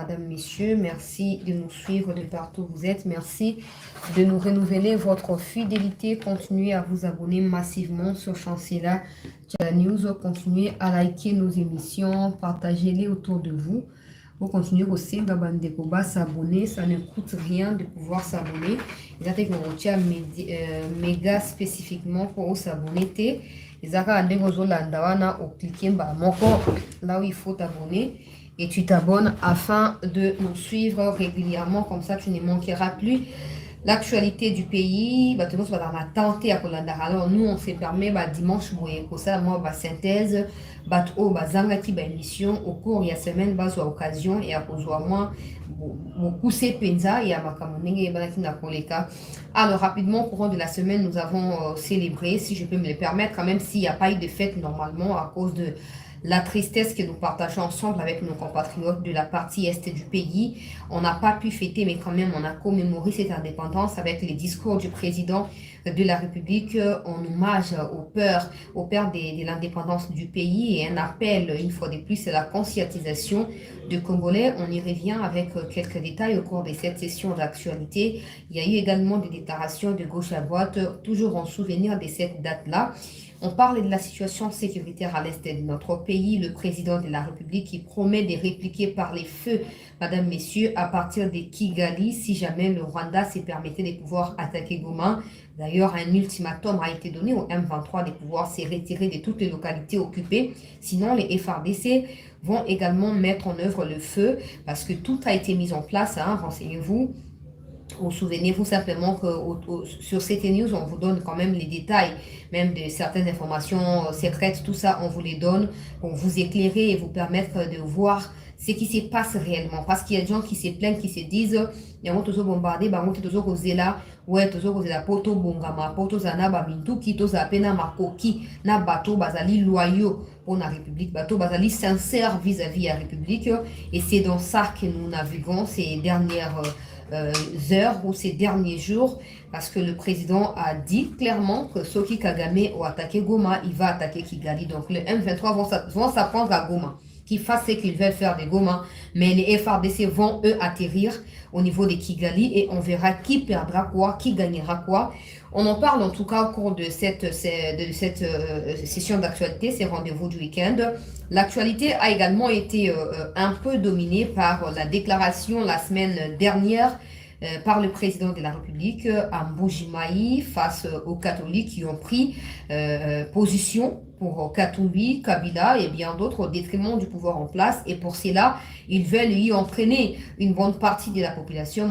Madame, Messieurs, merci de nous suivre de partout où vous êtes. Merci de nous renouveler votre fidélité. Continuez à vous abonner massivement sur Chancela News. Continuez à liker nos émissions, partagez-les autour de vous. Vous continuez aussi à s'abonner. Ça ne coûte rien de pouvoir s'abonner. Vous avez méga spécifiquement pour s'abonner. Là où il faut t'abonner et tu t'abonnes afin de nous suivre régulièrement, comme ça tu ne manqueras plus l'actualité du pays. Alors nous on se permet dimanche pour ça moi synthèse émission au cours de la semaine à occasion et à cause moi beaucoup c'est penza et à ma. Alors rapidement au courant de la semaine nous avons célébré, si je peux me le permettre, même s'il n'y a pas eu de fête normalement à cause de la tristesse que nous partageons ensemble avec nos compatriotes de la partie est du pays. On n'a pas pu fêter, mais quand même, on a commémoré cette indépendance avec les discours du président de la République en hommage au père de l'indépendance du pays et un appel, une fois de plus, à la conscientisation de Congolais. On y revient avec quelques détails au cours de cette session d'actualité. Il y a eu également des déclarations de gauche à droite, toujours en souvenir de cette date-là. On parle de la situation sécuritaire à l'est de notre pays. Le président de la République qui promet de répliquer par les feux, Madame, Messieurs, à partir de Kigali, si jamais le Rwanda se permettait de pouvoir attaquer Goma. D'ailleurs, un ultimatum a été donné au M23 de pouvoir se retirer de toutes les localités occupées. Sinon, les FRDC vont également mettre en œuvre le feu parce que tout a été mis en place, renseignez-vous. Souvenez-vous simplement que sur CT News, on vous donne quand même les détails, même de certaines informations secrètes, tout ça, on vous les donne pour vous éclairer et vous permettre de voir ce qui se passe réellement. Parce qu'il y a des gens qui se plaignent, qui se disent, il y a toujours bombardé, il y a toujours causé là, ouais, toujours causé la poto bongama, poto zana bamintu, qui tous apena makoki, na bateau bazali loyaux pour la République, bateau bazali sincère vis-à-vis de la République. Et c'est dans ça que nous naviguons ces dernières heures ou ces derniers jours, parce que le président a dit clairement que Soki Kagame a attaqué Goma, il va attaquer Kigali. Donc le M23 vont s'apprendre à Goma, qu'ils fassent ce qu'ils veulent faire de Goma, mais les FRDC vont eux atterrir au niveau de Kigali et on verra qui perdra quoi, qui gagnera quoi. On en parle en tout cas au cours de cette session d'actualité, ces rendez-vous du week-end. L'actualité a également été un peu dominée par la déclaration la semaine dernière par le président de la République à Mbujimayi face aux catholiques qui ont pris position pour Katumbi, Kabila et bien d'autres au détriment du pouvoir en place. Et pour cela, ils veulent y entraîner une bonne partie de la population.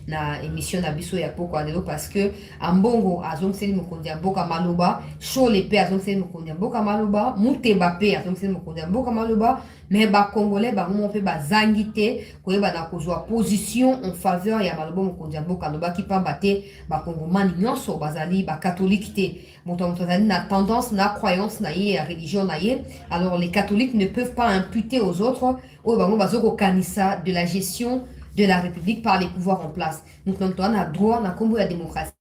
Na émission na biso ya poko adelo parce que ambongo azong seli mokondia boka maloba show les pères azong seli mokondia boka maloba muteba pe azong seli mokondia boka maloba mais ba congolais ba mo pe ba zangité ko yeba na kozwa position en faveur ya maloba mokondia boka loba ki pamba te ba congomani nyonso bazali ba catholique te moto na tendance na croyance na ye ya religion na ye. Alors les catholiques ne peuvent pas imputer aux autres o ba mo bazoko kanisa de la gestion de la République par les pouvoirs en place. Donc, on a droit, on a comme la démocratie.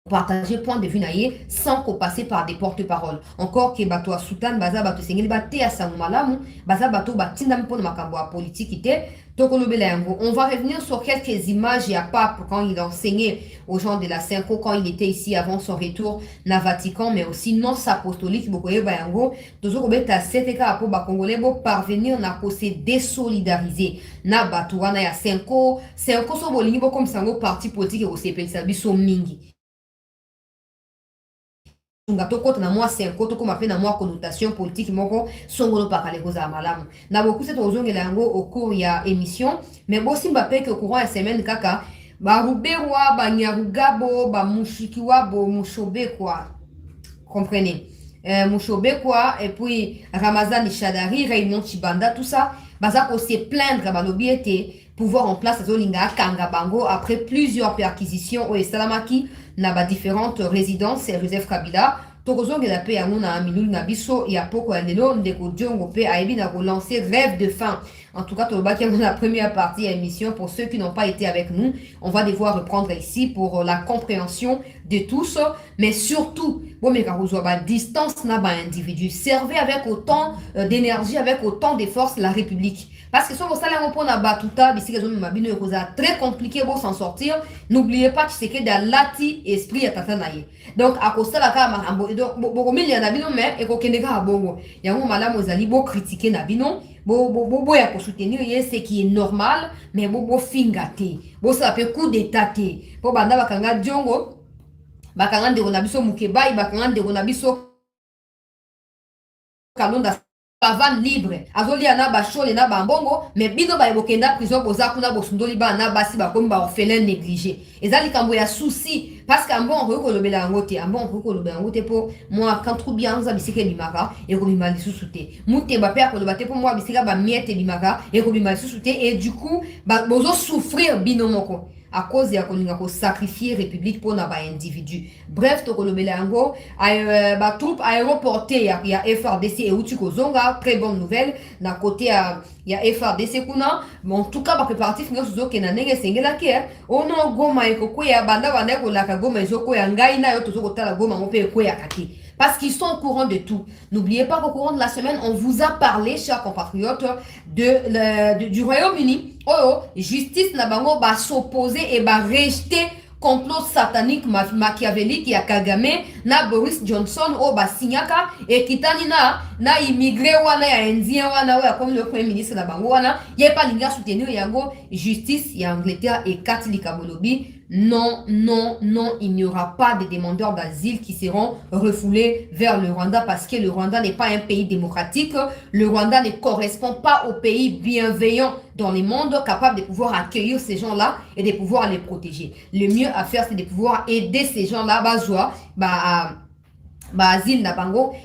Partager point de vue naïe sans qu'on passe par des porte-paroles. Encore que bato a soutan baza bato sengeli bate a samumalamu baza bato batindam pour makambo a politique ite. On va revenir sur quelques images et à Pape quand il enseignait aux gens de la Cinco, quand il était ici avant son retour na Vatican, mais aussi non apostolique. Bokoye bayango, toujours beta seteka apo ba congolais bo parvenir na ko se désolidariser na batuana ya Cinco so bolingi bo comme sango parti politique au CPLC biso mingi. Tokota na moi c'est un koto comme appelé na moi connotation politique moko songolo pakale koza malamu na beaucoup cette ozongela yango au cours ya émission mais aussi mbape que au courant ya semaine kaka ba ruberwa ba nyarugabo ba mushikiwa bo mushobe quoi comprenez mushobe quoi et puis Ramazani Shadari Raymond Chibanda tout ça baza ko se plaindre ba lobiete pouvoir en place zolinga kanga bango après plusieurs perquisitions au Salamaki na différentes résidences et Joseph Kabila tokozonge la paix amuna minulu na biso ya poko ndelo ndeko djongo pe aibi na relancer rêve de fin. En tout cas tobaki dans la première partie de l'émission. Pour ceux qui n'ont pas été avec nous, on va devoir reprendre ici pour la compréhension de tous, mais surtout, distance n'a pas individu. Servez avec autant d'énergie, avec autant de force la République. Parce que si vous allez répondre à Batuta, très compliqué pour s'en sortir. N'oubliez pas que c'est que dans l'ati esprit à Tatanaye. Donc, à cause de la carte, il y a Nabino, mais et qu'il y a Bongo. Il y a un malade, vous allez critiquer Nabino. Bobo ya soutenir ce qui est normal, mais bobo fingate. Bo ça peut coup d'état. Pour banda bakanga djongo, bakanga de ronabiso mukebai, bakanga de ronabiso kalonda pavan libre. Azoli ana ba chole na bambongo, mais bino ba ebokenda prison boza kuna bosundoli ba na basi ba komba orphelin négligé. Ezali kambo ya souci parce qu'un bon rekolobela ngote, un bon rekolobela ngote pour moi quand trop bien za bisike limaka et robima lisusuté. Mute ba père kolobate pour moi bisika ba miette limaka et robima lisusuté et du coup ba bozo souffrir binomoko. À cause de la sacrifier République pour n'avoir individu. Bref, Tokolobélango, troupe aéroportée, il y a FRDC et Utukozonga, très bonne nouvelle. D'un côté, il y a FRDC Kuna, mais en tout cas, parce que parti final, c'est que Nanega Sengela Kier, on a Goma et Kokoya, Banda Vaneko, la Kagoma et Zoko, Yangaina, Yotozokota, la Goma, on peut Koya Kaki. Parce qu'ils sont au courant de tout. N'oubliez pas qu'au courant de la semaine, on vous a parlé, chers compatriotes, du Royaume-Uni. Oh, justice n'a pas s'opposer et rejeter complot satanique machiavélique ya Kagame na Boris Johnson au signaka et kitani na immigré wana ya indien wana wa comme le premier ministre na bango wana y a pas linga soutenir yango justice ya Angleterre et catholique Bolobi. Non, non, non, il n'y aura pas de demandeurs d'asile qui seront refoulés vers le Rwanda parce que le Rwanda n'est pas un pays démocratique. Le Rwanda ne correspond pas au pays bienveillant dans le monde capable de pouvoir accueillir ces gens-là et de pouvoir les protéger. Le mieux à faire, c'est de pouvoir aider ces gens-là asile na bango,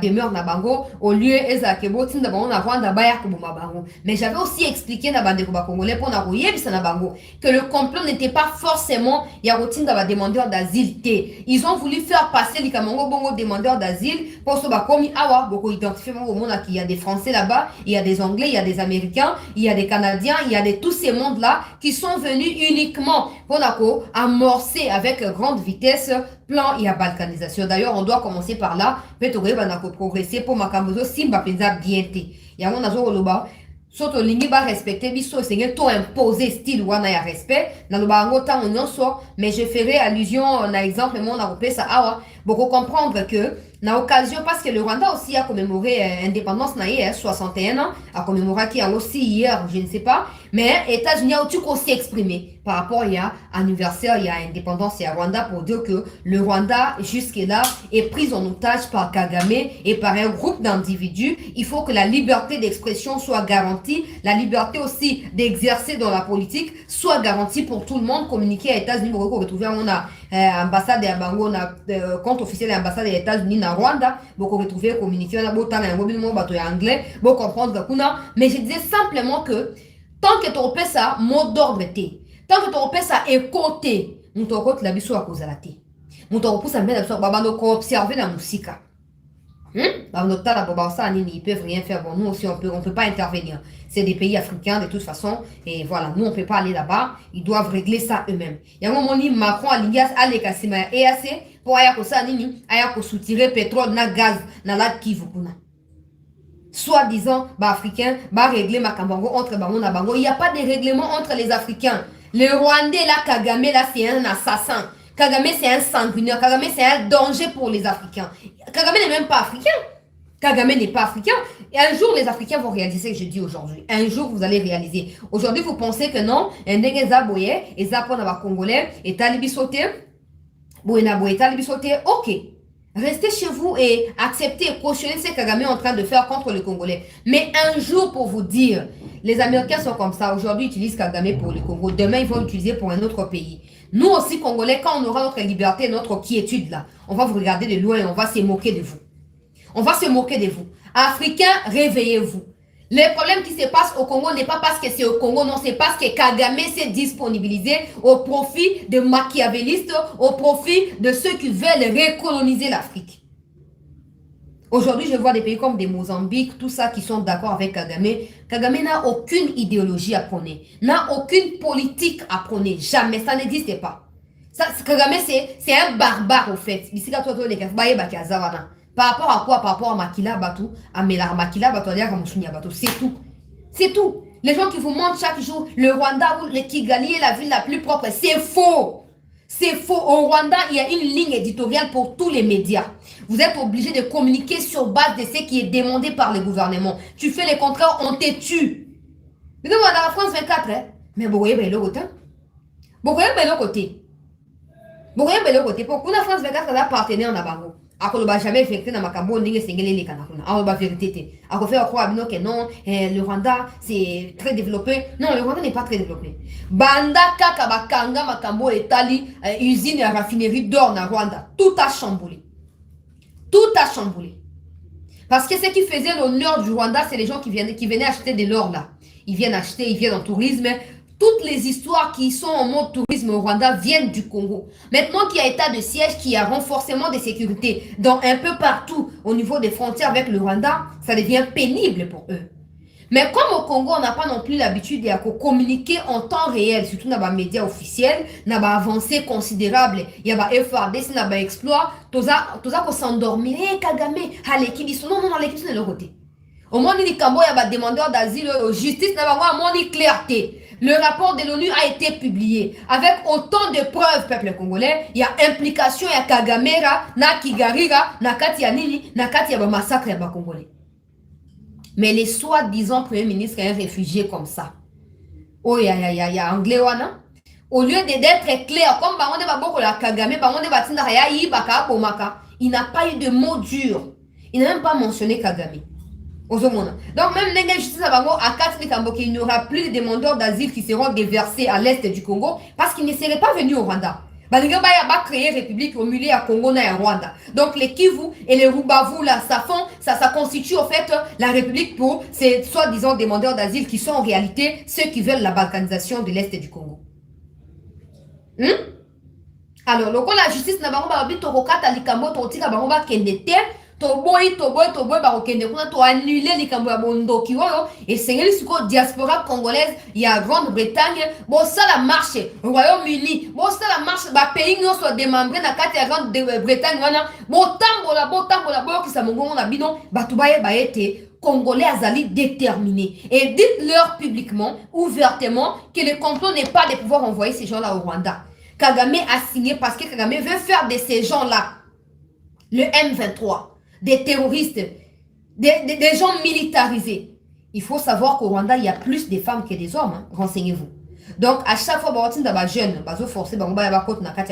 demeure na bango, au lieu ezakebo tinda bango na Rwanda baya kubuma bango. Mais j'avais aussi expliqué na bande kuba congolais pour na royebisa na bango que le complot n'était pas forcément ya rotinda ba demandeur d'asile té. Ils ont voulu faire passer les Kamango bongo demandeurs d'asile pour se bakomi awa boko identifier au monde qu'il y a des Français là-bas, il y a des Anglais, il y a des Américains, il y a des Canadiens, il y a de tous ces mondes là qui sont venus uniquement pour nako amorcer avec grande vitesse plan et à balkanisation. D'ailleurs, on doit commencer par là. Peut-être progresser pour Makamozo Simba Penza bien té. Yango nazo loba. Soto lingi ba respecter biso c'est to imposer style wana ya respect na loba ngo tango nyonso mais je ferai allusion à exemple mon européen ça awa beaucoup comprendre que na occasion parce que le Rwanda aussi a commémoré indépendance na 61 ans a commémoré qui a aussi hier je ne sais pas mais États-Unis a aussi exprimé par rapport à anniversaire il y a indépendance et à Rwanda pour dire que le Rwanda jusque là est pris en otage par Kagame et par un groupe d'individus. Il faut que la liberté d'expression soit garantie, la liberté aussi d'exercer dans la politique soit garantie pour tout le monde. Communiquer à États-Unis pour retrouver on a ambassade de Bango, on a compte officiel de l'ambassade des États-Unis na Rwanda, beaucoup retrouver communiquer on a beau temps un mobile bateau anglais, beau comprendre kuna. Mais je disais simplement que tant que tu repères ça, mot d'ordre t'es. Tant que tu repères ça écouter, nous te repères la biso à cause de la thé. Nous te repères ça bien la babano ko observer la musique. Ils peuvent rien faire. Bon, nous aussi, on peut pas intervenir. C'est des pays africains de toute façon. Et voilà, nous, on peut pas aller là-bas. Ils doivent régler ça eux-mêmes. Il y a un moment, Macron a l'Indias, a l'Ekasima et assez pour aller soutirer pétrole, na gaz, na la Kivu. Soi-disant, africains, régler Makambango entre Bango na Bango. Il n'y a pas de règlement entre les Africains. Le Rwandais, là, Kagame, là, c'est un assassin. Kagame, c'est un sanguinaire. Kagame, c'est un danger pour les Africains. Kagame n'est même pas africain. Kagame n'est pas africain. Et un jour, les Africains vont réaliser ce que je dis aujourd'hui. Un jour, vous allez réaliser. Aujourd'hui, vous pensez que non, un Negeza Boye, et Zapon Congolais, et Talibisote, Boyena Boye, Talibisote, ok. Restez chez vous et acceptez et cautionnez ce que Kagame est en train de faire contre le Congolais. Mais un jour, pour vous dire, les Américains sont comme ça. Aujourd'hui, ils utilisent Kagame pour le Congo. Demain, ils vont l'utiliser pour un autre pays. Nous aussi, Congolais, quand on aura notre liberté, notre quiétude là, on va vous regarder de loin et on va se moquer de vous. On va se moquer de vous. Africains, réveillez-vous. Le problème qui se passe au Congo n'est pas parce que c'est au Congo, non, c'est parce que Kagame s'est disponibilisé au profit de machiavélistes, au profit de ceux qui veulent recoloniser l'Afrique. Aujourd'hui, je vois des pays comme des Mozambique, tout ça qui sont d'accord avec Kagame. Kagame n'a aucune idéologie à prôner, n'a aucune politique à prôner. Jamais, ça n'existe pas. Ça, Kagame, c'est un barbare, au fait. Ici, quand tu par rapport à quoi? Par rapport à Makila Batou, à Mela Makila Batou, à Kamushunia Batou. C'est tout. C'est tout. Les gens qui vous montrent chaque jour le Rwanda ou le Kigali est la ville la plus propre, c'est faux. C'est faux. Au Rwanda, il y a une ligne éditoriale pour tous les médias. Vous êtes obligé de communiquer sur base de ce qui est demandé par le gouvernement. Tu fais les contrats, on te tue. Mais nous, on est dans la France 24, hein. Mais vous voyez, le côté. Vous voyez, le côté. Vous voyez, le côté. Pour que la France 24 soit partenaire en Abango. Alors, on ne va jamais effectuer dans ma cambo, on ne les canards. On va vérité. Alors, on fait croire que non, le Rwanda, c'est très développé. Non, le Rwanda n'est pas très développé. Banda, Kaka, Bakanga, Makambo, Etali, usine et raffinerie d'or dans Rwanda. Tout a chamboulé. Tout a chamboulé. Parce que ce qui faisait l'honneur du Rwanda, c'est les gens qui venaient acheter de l'or là. Ils viennent acheter, ils viennent en tourisme. Toutes les histoires qui sont en mode tourisme au Rwanda viennent du Congo. Maintenant qu'il y a état de siège, qu'il y a renforcement de sécurité dans un peu partout au niveau des frontières avec le Rwanda, ça devient pénible pour eux. Mais comme au Congo, on n'a pas non plus l'habitude de communiquer en temps réel, surtout dans les médias officiels, dans les avancées considérables, il y a des FRDC, dans les exploits, tout ça qu'on s'endormir. Hé, Kagame, l'équipe, non, l'équipe, c'est de l'autre côté. Au moins, il y a des demandeurs d'asile, justice, il y a une clarté. Le rapport de l'ONU a été publié avec autant de preuves, peuple congolais. Il y a implication, il y a Kagamera, na Kigarira, na Kati ya Nini, na Kati ya massacre ya Congolais. Mais les soi-disant premiers ministres et un réfugié comme ça, oh, il y a anglais, wana. Au lieu d'être clair, comme Baronde Baboko la Kagame, Baronde Batinda Yayi, Baka, Bomaka, il n'a pas eu de mots durs. Il n'a même pas mentionné Kagame. Donc même il n'y aura plus de demandeurs d'asile qui seront déversés à l'est du Congo parce qu'ils ne seraient pas venus au Rwanda. Il y a créé République au milieu à Congo et à Rwanda. Donc les Kivu et les Rubavu là, ça constitue en fait la République pour ces soi-disant demandeurs d'asile qui sont en réalité ceux qui veulent la balkanisation de l'est du Congo. Alors, la justice n'a pas dit annuler les Bondoki et c'est la diaspora congolaise, il y a Grande-Bretagne, bon ça la marche, Royaume-Uni, bon ça la marche, bah pays non soit démembré na carte Grande-Bretagne, bon tambola, bon qui ça mon na bidon, bah tout ba été Congolais azali déterminés et dites-leur publiquement, ouvertement que le complot n'est pas de pouvoir envoyer ces gens-là au Rwanda. Kagame a signé parce que Kagame veut faire de ces gens-là le M23. Des terroristes, des gens militarisés. Il faut savoir qu'au Rwanda, il y a plus de femmes que des hommes. Hein. Renseignez-vous. Donc, à chaque fois, jeunes,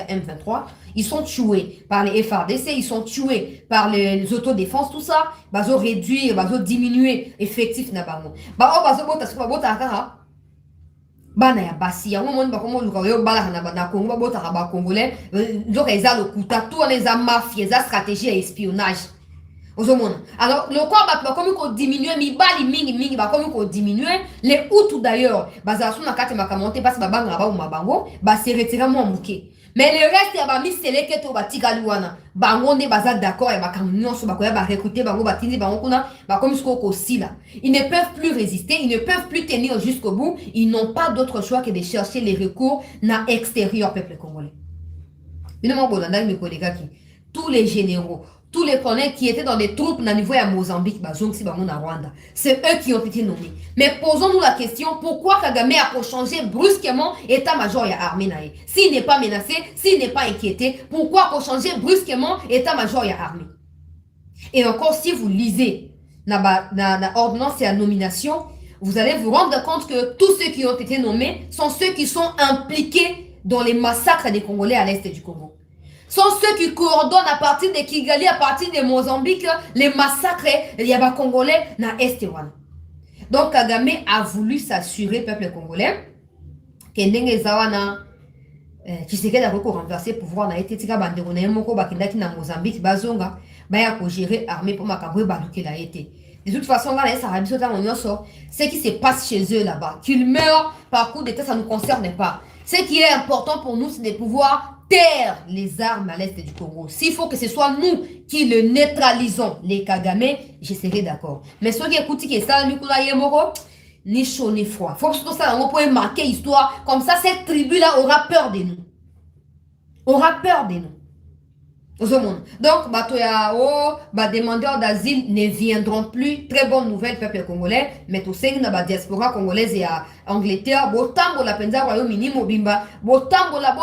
M23, ils sont tués par les FRDC, ils sont tués par les autodéfenses, tout ça. Ils réduire, diminuer l'effectif. Bana ya basi ya mo ba komo luka yo bala na Congo ba bota ba congolais donc ils ont le coup tout les mafia za stratégie et espionnage ozomona alors le corps ba comme ko diminuer mi bali mingi ba comme ko diminuer les Hutus d'ailleurs ba za suna kate makamonte parce ba banga ba mabango ba se retirer mo muke mais le reste ya ba mi seleke to ba tikaluana bango ne baza d'accord et ba kamnyon so ba ko ya ba recruter bango ba tindi bango kuna ba comme ce ko sila ils ne peuvent plus résister, ils ne peuvent plus tenir jusqu'au bout, ils n'ont pas d'autre choix que de chercher les recours na extérieur peuple congolais. Tous les généraux, tous les colonels qui étaient dans les troupes na niveau à Mozambique, Rwanda, c'est eux qui ont été nommés. Mais posons-nous la question, pourquoi Kagame a pour changer brusquement état-major et armée naïe? S'il n'est pas menacé, s'il n'est pas inquiété, pourquoi pour changer brusquement état-major et armée? Et encore, si vous lisez la ordonnance et la nomination, vous allez vous rendre compte que tous ceux qui ont été nommés sont ceux qui sont impliqués dans les massacres des Congolais à l'est du Congo. Sont ceux qui coordonnent à partir de Kigali, à partir de Mozambique, les massacres des Congolais dans l'est. Donc Kagame a voulu s'assurer, peuple congolais, que Ndenge Zawana, Tshisekedi a renversé le pouvoir, na été tika bandeko na moko bakindaki na Mozambique, bazonga, baya ko gérer armée pour makabwe baluke la été. De toute façon, là, ce qui se passe chez eux là-bas, qu'ils meurent par coup d'état, ça ne nous concerne pas. Ce qui est important pour nous, c'est de pouvoir taire les armes à l'est du Congo. S'il faut que ce soit nous qui le neutralisons, les Kagame, je serai d'accord. Mais ceux qui écoutent que ça, ni chaud ni froid. Il faut que ça, on peut marquer l'histoire. Comme ça, cette tribu-là aura peur de nous. aura peur de nous. Donc, demandeurs d'asile ne viendront plus. Très bonne nouvelle, peuple congolais. Mais tout ça, la diaspora congolaise et à Angleterre, botambola, penza, Royaume-Uni, mobimba, botambola,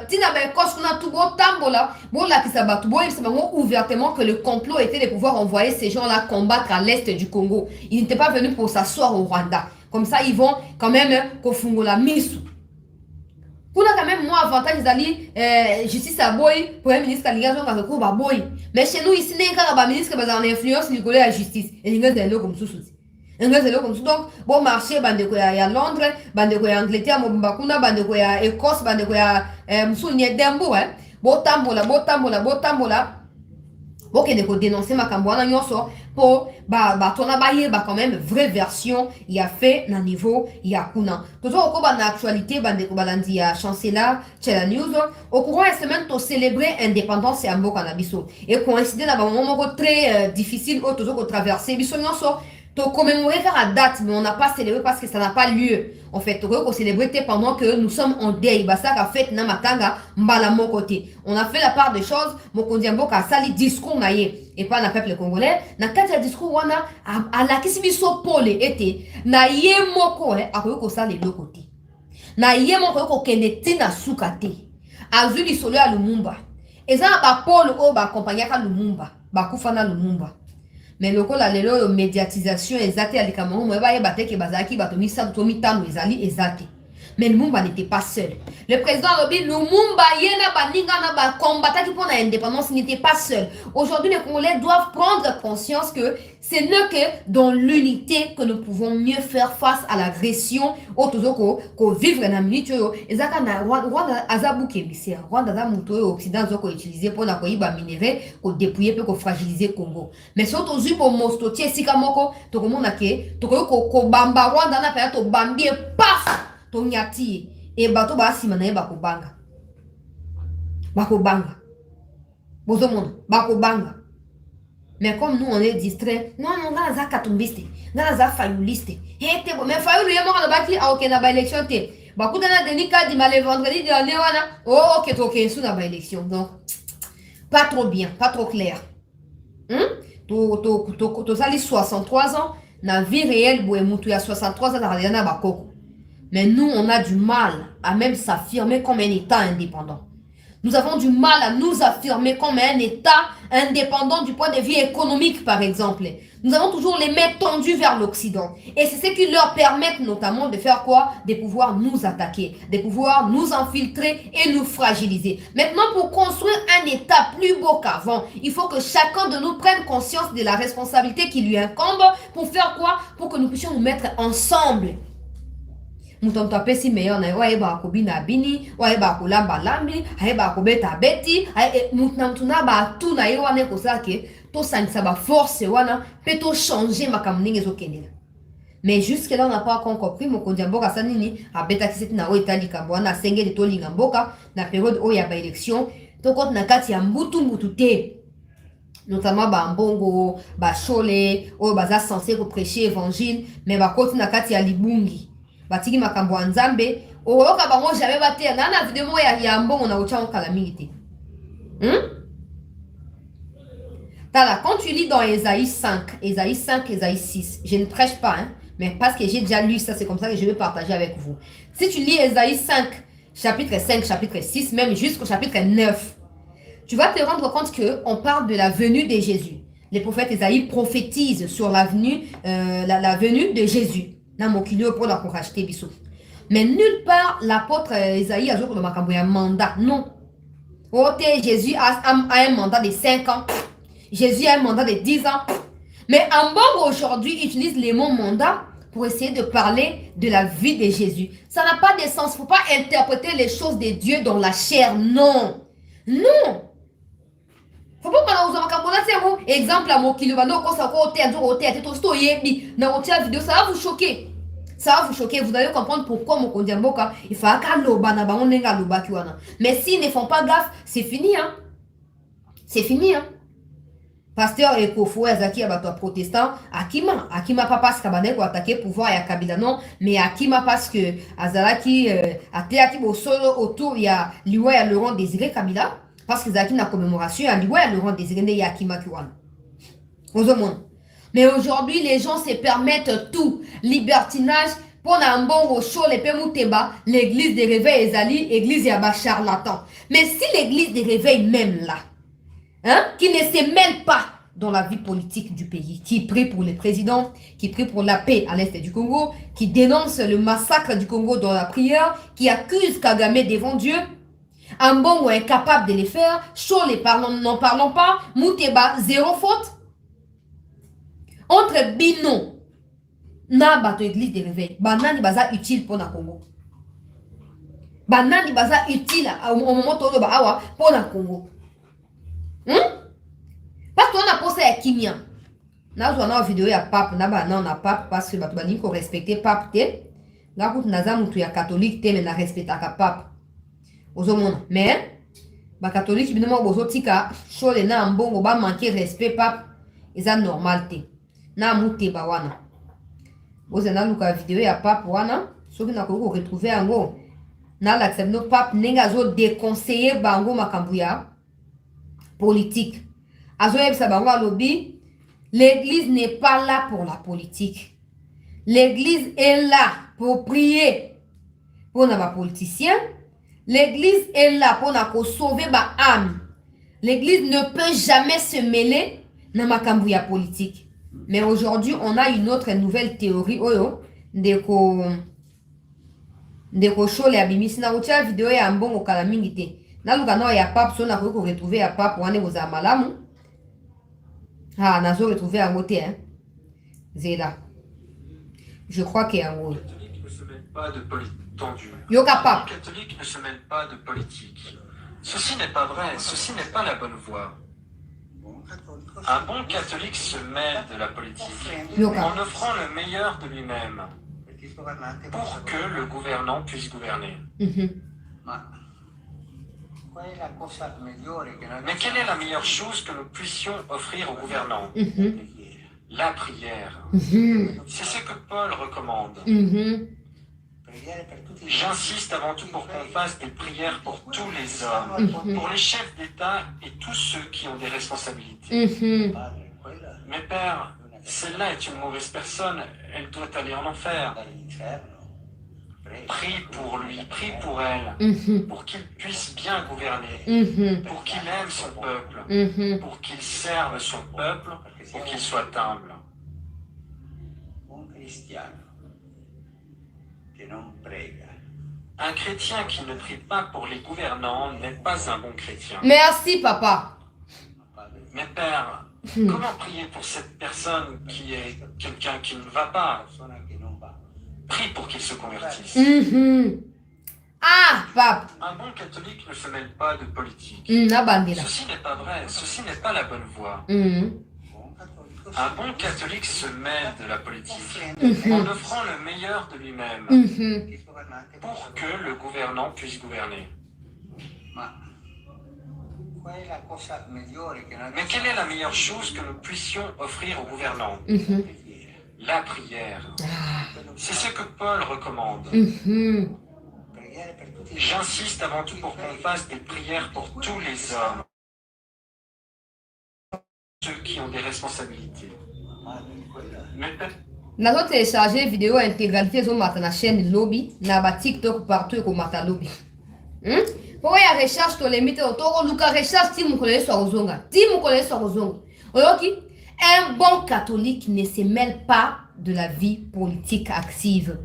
tina bekos, kuna tout, botambola, la kisabatu, c'est ouvertement que le complot était de pouvoir envoyer ces gens-là combattre à l'est du Congo. Ils n'étaient pas venus pour s'asseoir au Rwanda. Comme ça, ils vont quand même, kofungola misu. Pour quand même, moi, avantage d'aller justice à boy, pour un ministre qui a un recours à boy. Mais chez nous, ici, il y a un ministre qui a une influence sur la justice. Et il y a des lots comme ça. Donc, bon marché, il y a Londres, il y a Angleterre, il y a Écosse, il y a Dembo, Botambola. Ok, il faut dénoncer ma cambouana pour quand même vraie version il y a fait na niveau il y a kuna toujours au na actualité il y a chancelier chez la news au courant de semaine to célébrer indépendance et ambo canabiso et coïncider dans un moment très difficile au toujours traverser biso nyonso to commémorer faire la date, mais on n'a pas célébré parce que ça n'a pas lieu. En fait, on célébrer pendant que nous sommes en deuil. Basa a fait na matanga mbala mon côté. On a fait la part des choses. Mon kondiambo ka sali discours naie et pas na peuple congolais. Na kati discours wana à la kisibiso pole été na ye moko a ko sali le côté. Na ye moko ko keneti na sukate. Azuli solo ya Lumumba. Eza ba pole o ba accompagner Lumumba. Ba kufana Lumumba. Mais le la lelo médiatisation exacte à l'écamon moi ba yeba teke bazaki batomi sa tomi tano ezali exacte. Mais Lumumba n'était pas seul. Le président Robi Lumumba yena baninga na ba combattre pour l'indépendance n'était pas seul. Aujourd'hui les Congolais doivent prendre conscience que ce n'est que dans l'unité que nous pouvons mieux faire face à l'agression autour ko vivre na minute yo ezaka na Rwanda azabu kebisia Rwanda za muto occident zoko utiliser pour na ko iba minerai ko dépouiller pe ko fragiliser Congo. Mais surtout zu pour mostotie sika moko to komona ke to ko bamba Rwanda na pa to bambie paf to nyati e bato ba sima na ba ko banga bozo mona ba ko banga. Mais comme nous, on est distrait, non, on a un katumbiste, on a un fayouliste. Mais fayoul, il y a un baki à aucune élection. Beaucoup d'années, Denika dit mal vendredi dernier, oh, ok, ok, sous la élection. Donc, pas trop bien, pas trop clair. Tu as 63 ans, dans la vie réelle, tu as 63 ans, dans la bakoko. Mais nous, on a du mal à même s'affirmer comme un État indépendant. Nous avons du mal à nous affirmer comme un État indépendant du point de vue économique, par exemple. Nous avons toujours les mains tendues vers l'Occident. Et c'est ce qui leur permet notamment de faire quoi? De pouvoir nous attaquer, de pouvoir nous infiltrer et nous fragiliser. Maintenant, pour construire un État plus beau qu'avant, il faut que chacun de nous prenne conscience de la responsabilité qui lui incombe pour faire quoi? Pour que nous puissions nous mettre ensemble. Mutomto apesi meilleur na wa eba ko bina bini wa eba ko lamba lambi ha eba ko beta beti mutna ba tu na yo wane ko sake to sangisa ba force wana pe to changer makambo ndenge ezokendela. Mais jusque là on n'a pas encore compris mokonzi mboka sanini abeta kiseti na o etali kambo wana senge de tolinga mboka na période o ya ba élection to compte na kati ya mbutu te. Notamment ba mbongo ba chole o baza censé ko prêcher évangile mais ba koti na kati ya libungi batiki makambo ya nzambe oyoka bango jamais bate na video mo ya mbongo na ocha kala mingi te. Tala, quand tu lis dans Ésaïe 5, Ésaïe 6, je ne prêche pas, mais parce que j'ai déjà lu ça, c'est comme ça que je vais partager avec vous. Si tu lis Ésaïe 5, chapitre 5, chapitre 6, même jusqu'au chapitre 9, tu vas te rendre compte qu'on parle de la venue de Jésus. Les prophètes Ésaïe prophétisent sur la venue de Jésus. Mais nulle part l'apôtre Ésaïe a dit que un mandat. Non. Jésus a un mandat de 5 ans. Jésus a un mandat de 10 ans. Mais en bon aujourd'hui utilise les mots mandat pour essayer de parler de la vie de Jésus. Ça n'a pas de sens. Il ne faut pas interpréter les choses de Dieu dans la chair. Non. Non. Faut pas parler aux exemple à mon kilo ça va vous choquer. Ça va vous choquer, vous allez comprendre pourquoi mon kondiamboka il faut mais s'ils ne font pas gaffe, c'est fini C'est fini Pasteur Ekofo Azaki abato protestant Akima pas parce qu'abane ko attaquer pouvoir ya Kabila non mais Akima parce que Azalaki ateaki bo solo autour ya liwa ya Laurent Désiré Kabila parce que Zaki na commémoration ya liwa ya Laurent Désiré ne ya Akima Kiwan. Mais aujourd'hui les gens se permettent tout libertinage pour un bon show les Pemouteba l'église des réveils Ezali église ya ba charlatan. Mais si l'église des réveils même là hein, qui ne se mêle pas dans la vie politique du pays, qui prie pour le président, qui prie pour la paix à l'est du Congo, qui dénonce le massacre du Congo dans la prière, qui accuse Kagame devant Dieu, un bon ou incapable de les faire, chaud les parlons, n'en parlons pas, Mouteba, zéro faute. Entre Bino, na bato église de réveil, banani baza utile pour le Congo. Banani baza utile au moment où on va pour le Congo. Parce qu'on a posé à Kimia. Nous avons une vidéo à pape, nous avons un pape parce que nous avons respecté pape. Nous avons un catholique, mais nous respectons le pape. Mais, les catholiques, nous avons un chose na mbongo ba manquer respect pape, c'est normal. Na muté ba wana. Vous avez une vidéo à pape wana, ce que nous avons retrouvé en gros. Na l'accepte no pape nengazo déconseiller bango makambuya politique. L'église n'est pas là pour la politique. L'église est là pour prier pour nos politiciens. L'église est là pour sauver ma âme. L'église ne peut jamais se mêler dans ma cambouille politique. Mais aujourd'hui, on a une autre nouvelle théorie. De ko show les abimisi na utia vidéo ya mbongo kala mingi te. Na luka no ya pape so na ko retrouver ya pape wane boza malamu. Ah, nazo retrouvé à côté, hein. Zéla. Je crois qu'il y a un mot. Les catholiques ne se mêlent pas de politique. Yoga pape. Les catholiques ne se mêlent pas de politique. Ceci n'est pas vrai, ceci n'est pas la bonne voie. Un bon catholique se mêle de la politique en offrant le meilleur de lui-même pour que le gouvernant puisse gouverner. Mais quelle est la meilleure chose que nous puissions offrir aux gouvernants? La prière. C'est ce que Paul recommande. J'insiste avant tout pour qu'on fasse des prières pour tous les hommes, pour les chefs d'État et tous ceux qui ont des responsabilités. Mais père, celle-là est une mauvaise personne, elle doit aller en enfer. Prie pour lui, prie pour elle, pour qu'il puisse bien gouverner, pour qu'il aime son peuple, pour qu'il serve son peuple, pour qu'il soit humble. Un chrétien qui ne prie pas pour les gouvernants n'est pas un bon chrétien. Merci, papa. Mais père, comment prier pour cette personne qui est quelqu'un qui ne va pas? Prie pour qu'il se convertisse. Ah, pape. Un bon catholique ne se mêle pas de politique. Ceci n'est pas vrai, ceci n'est pas la bonne voie. Un bon catholique se mêle de la politique en offrant le meilleur de lui-même pour que le gouvernant puisse gouverner. Mais quelle est la meilleure chose que nous puissions offrir aux gouvernants? La prière. C'est ce que Paul recommande. J'insiste avant tout pour qu'on fasse des prières pour tous les hommes, ceux qui ont des responsabilités. Mais Nazo télécharger vidéo intégralité sur ma chaîne Lobby, na ba TikTok partout ko mata Lobby. Pour ya recherche to limite autour luka recherche ti mukole so ozonga. Ti mukole so ozonga. Oyoki, un bon catholique ne se mêle pas de la vie politique active.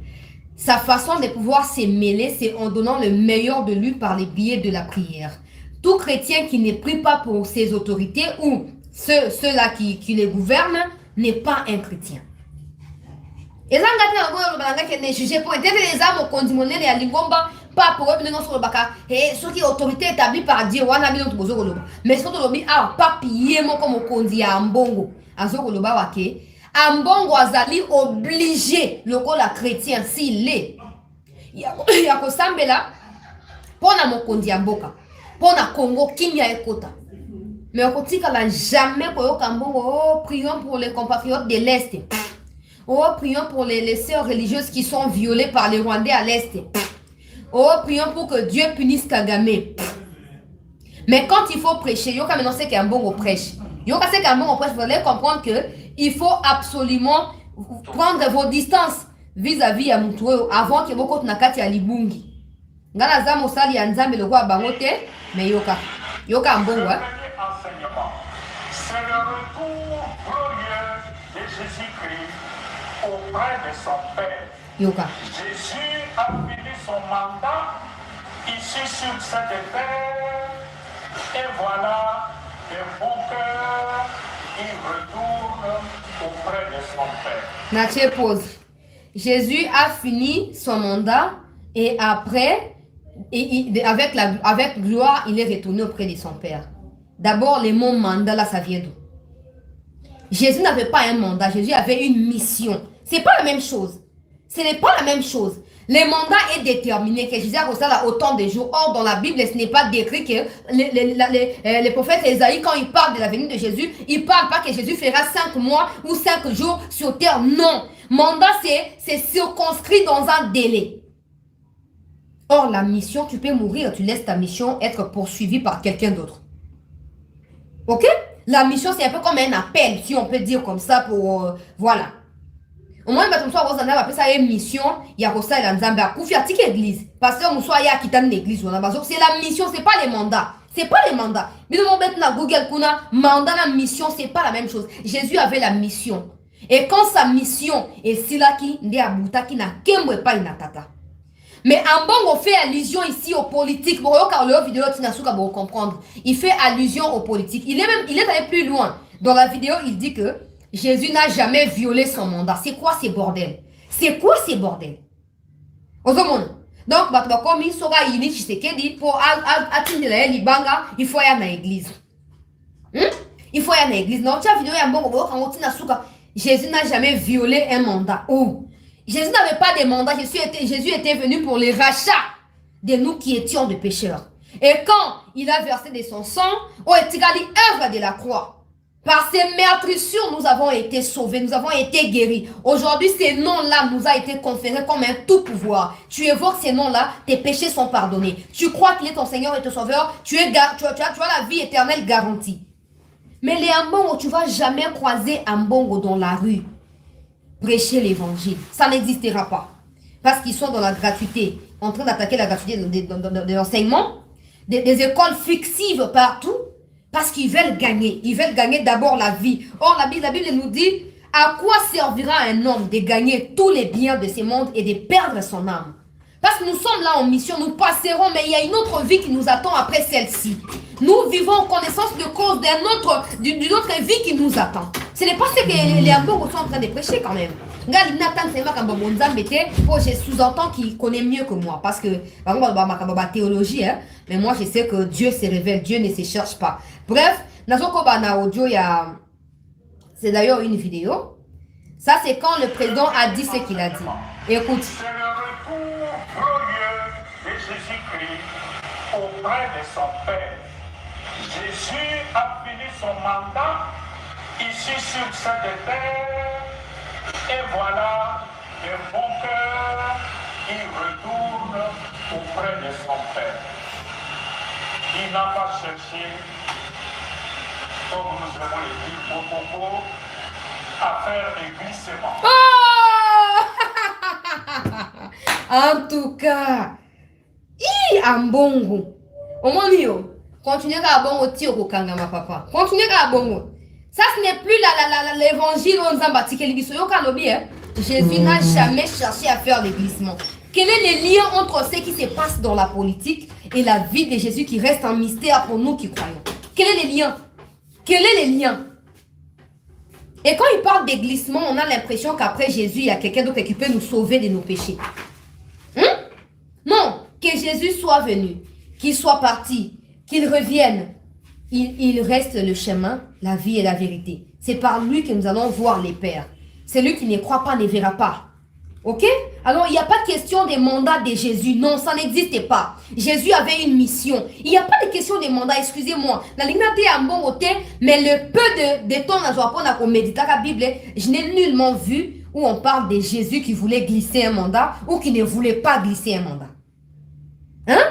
Sa façon de pouvoir se mêler, c'est en donnant le meilleur de lui par les biais de la prière. Tout chrétien qui ne prie pas pour ses autorités ou ceux-là qui les gouvernent n'est pas un chrétien. Et là, on juger pour intérêt les âmes au condimné et à l'ingomba, pas pour eux, non sur le baka, et ce qui est autorité établie par Dieu, on a mis notre bozo goloba. Mais ce que l'on dit, ah, pas piller mon comme on condi à Mbongo, à zo goloba wake. Ambongo azali obligé le la chrétien s'il est. Il y a ko sambela pona mokondi amboka. Pona Congo kinya ekota. Mais on continue qu'on n'a jamais prions pour les compatriotes de l'Est. Oh, prions pour les sœurs religieuses qui sont violées par les Rwandais à l'Est. Oh, prions pour que Dieu punisse Kagame. Mais quand il faut prêcher, il y a quand même c'est qu'un bon prêche. Il y a c'est qu'un bon prêche, vous allez comprendre que il faut absolument prendre vos distances vis-à-vis à Mutoué avant que vous côté nakati ya libungi. Ngana za mosali ya nzambe le kwa bangote, mais yoka un bon ouais. C'est le retour glorieux de Jésus-Christ auprès de son Père. Yoka. Jésus a fini son mandat ici sur cette terre. Et voilà, de bon cœur, il retourne auprès de son Père. Nathieu pose. Jésus a fini son mandat et après, avec gloire, il est retourné auprès de son Père. D'abord, le mot mandat, là, ça vient d'où? Jésus n'avait pas un mandat, Jésus avait une mission. C'est pas la même chose. Ce n'est pas la même chose. Le mandat est déterminé, que Jésus a reçu là autant de jours. Or, dans la Bible, ce n'est pas décrit que les prophètes Ésaïe, quand ils parlent de la venue de Jésus, ils ne parlent pas que Jésus fera 5 mois ou 5 jours sur terre. Non. Mandat, c'est circonscrit dans un délai. Or, la mission, tu peux mourir, tu laisses ta mission être poursuivie par quelqu'un d'autre. Ok? La mission, c'est un peu comme un appel, si on peut dire comme ça, pour... voilà. Au moins, quand on a appelé ça une mission, il y a ça, il y a une église. Pasteur Moussa, il y a quitté l'église. C'est la mission, c'est pas les mandats. C'est pas les mandats. Mais on va mettre Google, mandat, la mission, c'est pas la même chose. Jésus avait la mission. Et quand sa mission est silaki, ndi abuta qui n'a qu'un pas une tata. Mais en bon, on fait allusion ici aux politiques. Bon, car le vidéo, tu n'as pas comprendre. Il fait allusion aux politiques. Il est allé plus loin. Dans la vidéo, il dit que Jésus n'a jamais violé son mandat. C'est quoi ces bordels? C'est quoi ces bordels? Donc, comme il sera ini Tshisekedi pour atteindre la libanga, il faut y aller à l'église. Il faut y aller à l'église. Non, tu as vidéo, il y a un bon quand Jésus n'a jamais violé un mandat. Oh. Jésus n'avait pas de mandat. Jésus était venu pour les rachats de nous qui étions des pécheurs. Et quand il a versé de son sang, on est égali œuvre de la croix. Par ces meurtrissures, nous avons été sauvés, nous avons été guéris. Aujourd'hui, ces noms-là nous a été conférés comme un tout pouvoir. Tu évoques ces noms-là, tes péchés sont pardonnés. Tu crois qu'il est ton Seigneur et ton Sauveur, tu as la vie éternelle garantie. Mais les Ambongo, tu ne vas jamais croiser Ambongo dans la rue. Prêcher l'évangile, ça n'existera pas. Parce qu'ils sont dans la gratuité, en train d'attaquer la gratuité de l'enseignement, des écoles fictives partout, parce qu'ils veulent gagner. Ils veulent gagner d'abord la vie. Or, la Bible nous dit, à quoi servira un homme de gagner tous les biens de ce monde et de perdre son âme? Parce que nous sommes là en mission, nous passerons, mais il y a une autre vie qui nous attend après celle-ci. Nous vivons en connaissance de cause d'une autre vie qui nous attend. Ce n'est pas ce que les Ambongo sont en train de prêcher quand même. Je sous-entends qu'il connaît mieux que moi. Parce que, ma théologie, hein, mais moi je sais que Dieu se révèle, Dieu ne se cherche pas. Bref, c'est d'ailleurs une vidéo. Ça, c'est quand le président a dit ce qu'il a dit. Écoute. C'est le retour glorieux de Jésus-Christ auprès de son Père. Jésus a fini son mandat ici sur cette terre. Et voilà, de bon cœur, il retourne auprès de son Père. Il n'a pas cherché, comme nous avons dit, beaucoup, à faire des glissements. En tout cas, Ambongo. Au moins, continuez à Ambongo, tire au Kangama, papa. Continuez à Ambongo. Ça, ce n'est plus l'évangile on Zambati. Jésus n'a jamais cherché à faire les glissements. Quel est le lien entre ce qui se passe dans la politique et la vie de Jésus qui reste un mystère pour nous qui croyons? Quel est le lien? Quel est le lien? Et quand il parle des glissements, on a l'impression qu'après Jésus, il y a quelqu'un d'autre qui peut nous sauver de nos péchés. Non, que Jésus soit venu, qu'il soit parti, qu'il revienne. Il reste le chemin, la vie et la vérité. C'est par lui que nous allons voir les pères. Celui qui ne croit pas ne verra pas. Ok? Alors, il n'y a pas de question des mandats de Jésus. Non, ça n'existait pas. Jésus avait une mission. Il n'y a pas de question des mandats, excusez-moi. La ligne est en bon côté, mais le peu de temps qu'on médite la Bible, je n'ai nullement vu où on parle de Jésus qui voulait glisser un mandat ou qui ne voulait pas glisser un mandat. Hein?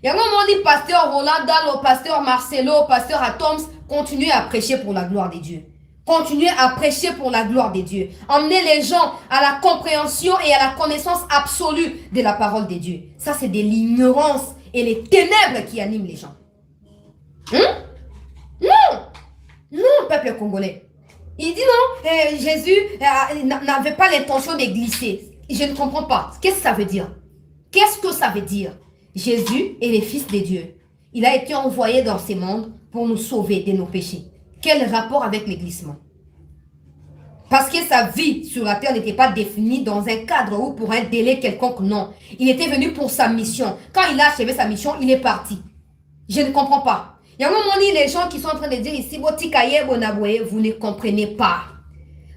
Il y a un moment dit, pasteur Roland Dalo, pasteur Marcelo, pasteur Atoms, continuez à prêcher pour la gloire de Dieu. Continuez à prêcher pour la gloire de Dieu. Emmenez les gens à la compréhension et à la connaissance absolue de la parole de Dieu. Ça, c'est de l'ignorance et les ténèbres qui animent les gens. Hein? Non! Non, peuple congolais. Il dit non, Jésus n'avait pas l'intention de glisser. Je ne comprends pas. Qu'est-ce que ça veut dire? Qu'est-ce que ça veut dire? Jésus est le Fils de Dieu. Il a été envoyé dans ce monde pour nous sauver de nos péchés. Quel rapport avec le glissement? Parce que sa vie sur la terre n'était pas définie dans un cadre ou pour un délai quelconque, non. Il était venu pour sa mission. Quand il a achevé sa mission, il est parti. Je ne comprends pas. Il y a un moment donné, les gens qui sont en train de dire ici, vous ne comprenez pas.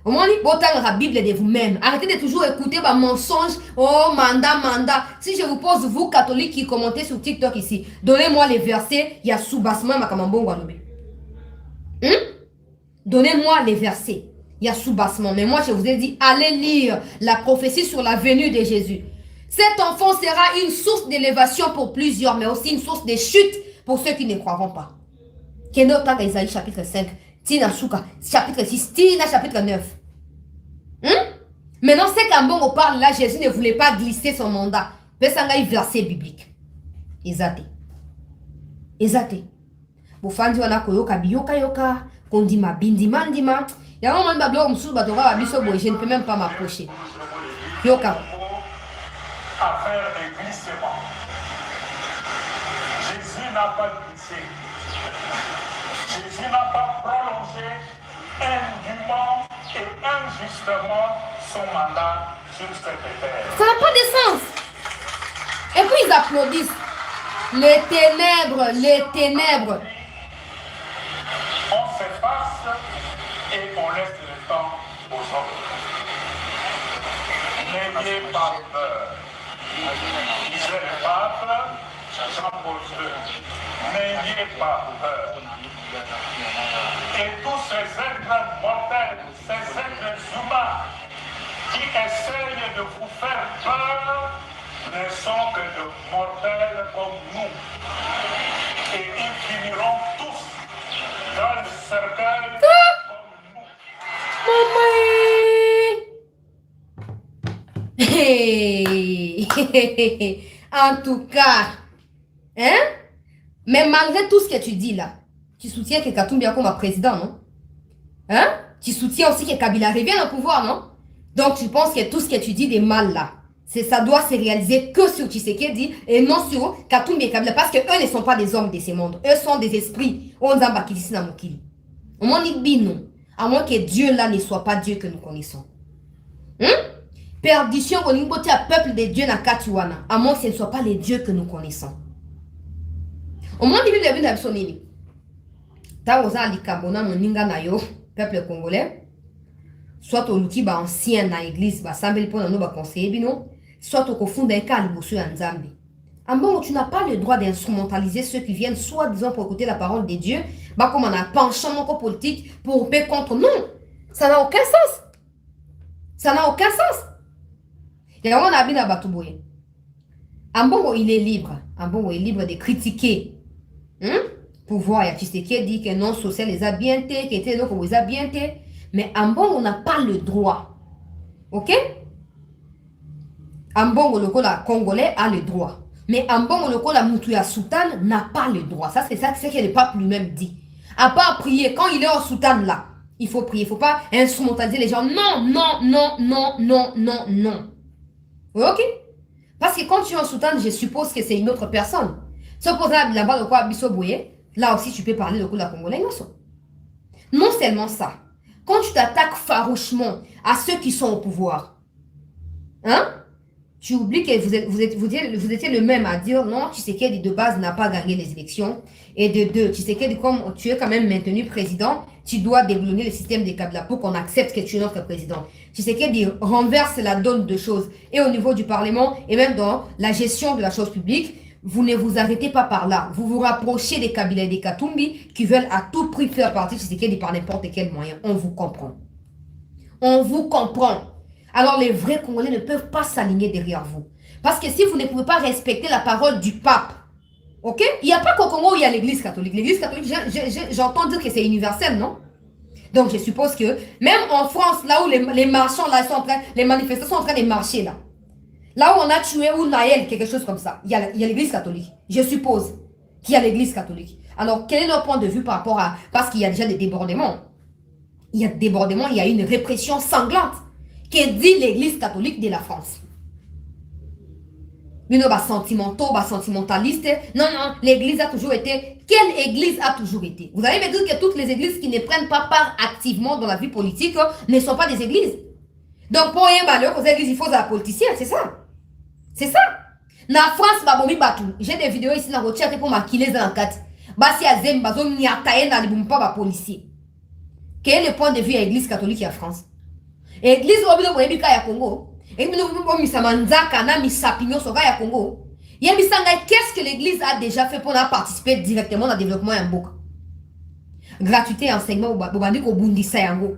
Au moment donné, la Bible de vous-même. Arrêtez de toujours écouter vos mensonges. Oh, mandat. Si je vous pose, vous, catholiques qui commentez sur TikTok ici, donnez-moi les versets, il y a sous-bassement, Donnez-moi les versets. Il y a sous-bassement. Mais moi, je vous ai dit, allez lire la prophétie sur la venue de Jésus. Cet enfant sera une source d'élévation pour plusieurs, mais aussi une source de chute pour ceux qui ne croiront pas. Kenota Isaïe chapitre 5, Tina Souka chapitre 6, Tina chapitre 9. Maintenant, c'est qu'en bon on parle là, Jésus ne voulait pas glisser son mandat. Mais ça a un verset biblique. Exacté. Bofandi wana koyoka biyoka yoka, kondima bindima ndima. Il y a un moment je ne peux même pas m'approcher. Yoka. À faire des glissements. Jésus n'a pas glissé. Jésus n'a pas prolongé indûment et injustement son mandat sur cette terre. Ça n'a pas de sens. Et puis ils applaudissent. Les ténèbres. On s'efface et on laisse le temps aux autres. N'ayez pas peur. Disait le pape Jean-Paul II. N'ayez pas peur. Et tous ces êtres mortels, ces êtres humains qui essayent de vous faire peur ne sont que de mortels comme nous. Et ils finiront tous dans le cercueil comme nous. Hey. En tout cas, hein? Mais malgré tout ce que tu dis là, tu soutiens que Katumbi est comme président, non? Hein? Tu soutiens aussi que Kabila revienne au pouvoir, non? Donc tu penses que tout ce que tu dis des mal là, ça doit se réaliser que sur Tshisekedi et non sur Katumbi et Kabila, parce que eux ne sont pas des hommes de ce monde. Eux sont des esprits. Au moins, à moins que Dieu là ne soit pas Dieu que nous connaissons. Perdition au niveau du peuple de Dieu na Katiwana, à moins que ce ne soit pas les dieux que nous connaissons. Au moins, il y a une sonné. Taoza likabona moninga na yo, peuple congolais. Soit au luki ba ancien na église, ba sambeli pona no ba conseiller bino, soit au kofunda eka liboso ya nzambe. Ambongo, tu n'as pas le droit d'instrumentaliser ceux qui viennent soi-disant pour écouter la parole de Dieu, bah comme on a penchant politique pour paix contre. Non, ça n'a aucun sens. Ça n'a aucun sens. Et on a bien à Batouboye. Ambongo, il est libre. Ambongo est libre de critiquer. Pouvoir, il y a Tshisekedi dit que non, social les a bien été, que était donc les a bien été. Mais Ambongo n'a pas le droit. Ok? Ambongo, le cola congolais, a le droit. Mais Ambongo, le cola Moutouya Soutan n'a pas le droit. Ça, c'est ça que le pape lui-même dit. À part prier, quand il est en Soutan là, il faut prier. Il ne faut pas instrumentaliser les gens. Non. Ok? Parce que quand tu es en Soutan, je suppose que c'est une autre personne. Supposable là-bas, le quoi, Bissoboye, là aussi, tu peux parler le coup de la congolais. Non seulement ça. Quand tu t'attaques farouchement à ceux qui sont au pouvoir, hein? Tu oublies que vous étiez le même à dire non, Tshisekedi de base n'a pas gagné les élections. Et de deux, Tshisekedi, comme tu es quand même maintenu président, tu dois déboulonner le système des Kabila pour qu'on accepte que tu es notre président. Tshisekedi renverse la donne de choses. Et au niveau du Parlement, et même dans la gestion de la chose publique, vous ne vous arrêtez pas par là. Vous vous rapprochez des Kabila et des Katumbi qui veulent à tout prix faire partie de Tshisekedi par n'importe quel moyen. On vous comprend. On vous comprend. Alors les vrais Congolais ne peuvent pas s'aligner derrière vous. Parce que si vous ne pouvez pas respecter la parole du pape, ok? Il n'y a pas qu'au Congo où il y a l'église catholique. L'église catholique, j'entends dire que c'est universel, non? Donc je suppose que même en France, là où les marchands, là, les manifestants sont en train de marcher, là où on a tué ou Naël, quelque chose comme ça, il y a l'église catholique. Je suppose qu'il y a l'église catholique. Alors quel est leur point de vue par rapport à... Parce qu'il y a déjà des débordements. Il y a des débordements, il y a une répression sanglante. Que dit l'église catholique de la France? Mais non, sentimentaliste. Non, l'église a toujours été... Quelle église a toujours été? Vous allez me dire que toutes les églises qui ne prennent pas part activement dans la vie politique ne sont pas des églises. Donc, pour un malheur aux églises, il faut des politiciens, c'est ça. C'est ça. Na France, j'ai des vidéos ici dans le chat pour maquiller dans la carte. Basi azem, bazo miataye na libumpa ba policier. Quel est le point de vue à l'église catholique en France? Église obino boyebika ya Congo. Église obino misamanzaka na misapinyo soka ya Congo. Qu'est-ce que l'église a déjà fait pour participer directement dans le développement en Mboka? Gratuité et enseignement bobandi ko bundisa yango.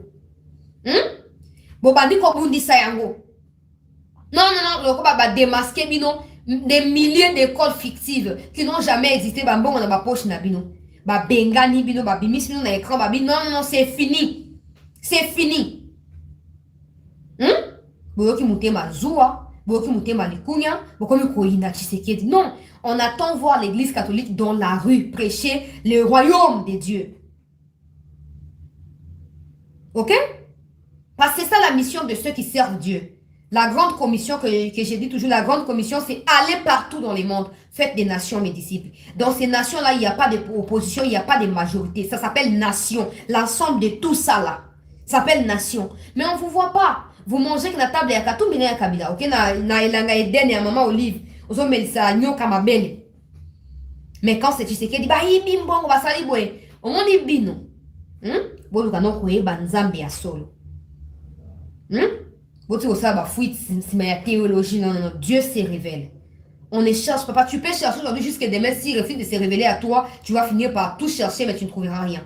Bobandi ko bundisa yango. Non, le va démasquer bino des milliers d'écoles fictives qui n'ont jamais existé ba mbongo na ba poche na bino. Ba bengani bino ba bimis bino na écran ba bino. Non, c'est fini. C'est fini. Boyoki mutema zoua, boyoki mutema likunya, bokomi koyina Tshisekedi. Non, on attend voir l'église catholique dans la rue prêcher le royaume de Dieu. Ok? Parce que c'est ça la mission de ceux qui servent Dieu. La grande commission que j'ai dit toujours, la grande commission, c'est aller partout dans les mondes. Faites des nations mes disciples. Dans ces nations-là, il n'y a pas d'opposition, il n'y a pas de majorité. Ça s'appelle nation. L'ensemble de tout ça là. Ça s'appelle nation. Mais on ne vous voit pas. Vous mangez que la table ya Katumbi na Kabila. Ok, na elanga Eden ya Maman Olive. Ozo melisa nyoka mabele. Mais quand c'est Tshisekedi, bah ibi mbongo basali boye. Omoni bino. Boluka no koyeba nzambe ya solo. Boti osala ba fuite sima ya théologie. Non. Dieu se révèle. On ne cherche pas. Tu peux chercher aujourd'hui jusqu'à demain. S'il refuse de se révéler à toi, tu vas finir par tout chercher, mais tu ne trouveras rien.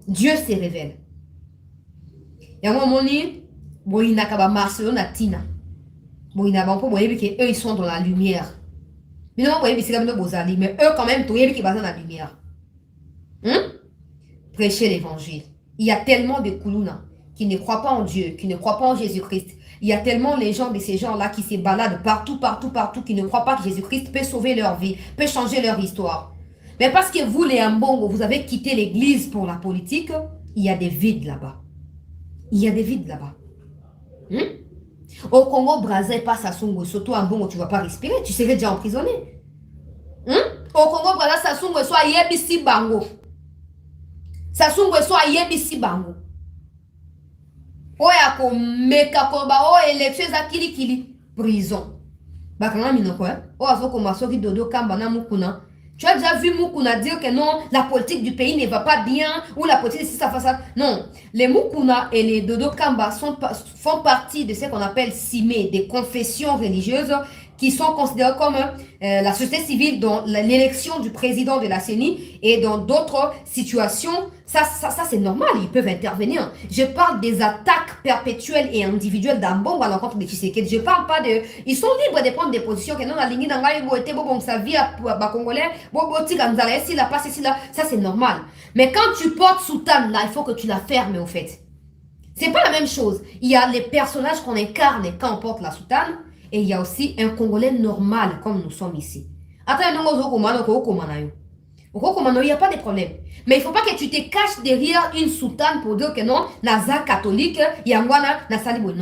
Dieu se révèle. Et à un moment donné, boyina kaba Marcelo na Tina. Boyina banko boyebi que eux ils sont dans la lumière. Mais non boyebi c'est comme nos bozali, mais eux quand même toyebi qui basent dans la lumière. Prêcher l'évangile. Il y a tellement de Koulouna qui ne croient pas en Dieu, qui ne croient pas en Jésus-Christ. Il y a tellement les gens de ces gens-là qui se baladent partout, qui ne croient pas que Jésus-Christ peut sauver leur vie, peut changer leur histoire. Mais parce que vous les Ambongo, vous avez quitté l'église pour la politique, il y a des vides là-bas. Il y a des vides là-bas. Au Congo, Brazza passe à Songo, surtout en Bongo, tu ne vas pas respirer, tu serais déjà emprisonné. Au Congo, Brazza, Sassongo, soit Yebisi Bango. Sassongo, soit Yebisi Bango. Oya ko meka ko ba o élection za kili prison. Bakanga minoko o azo ko masoki dodo kamba na mukuna. Tu as déjà vu Mukuna dire que non, la politique du pays ne va pas bien, ou la politique si ça fait ça. Non, les Mukuna et les Dodo Kamba font partie de ce qu'on appelle CIME, des confessions religieuses qui sont considérées comme la société civile dans l'élection du président de la CENI et dans d'autres situations. Ça c'est normal, ils peuvent intervenir. Je parle des attaques perpétuelles et individuelles d'Ambongo à l'encontre de Tshisekedi. Je parle pas de... Ils sont libres de prendre des positions que non, la ligne d'Angaï, sa vie à Congolais, ça c'est normal. Mais quand tu portes soutane là, il faut que tu la fermes au fait. C'est pas la même chose. Il y a les personnages qu'on incarne quand on porte la soutane et il y a aussi un Congolais normal comme nous sommes ici. Attends, il n'y a pas de problème. Mais il ne faut pas que tu te caches derrière une soutane pour dire que non, Naza catholique, Yangwana, Nasalibo.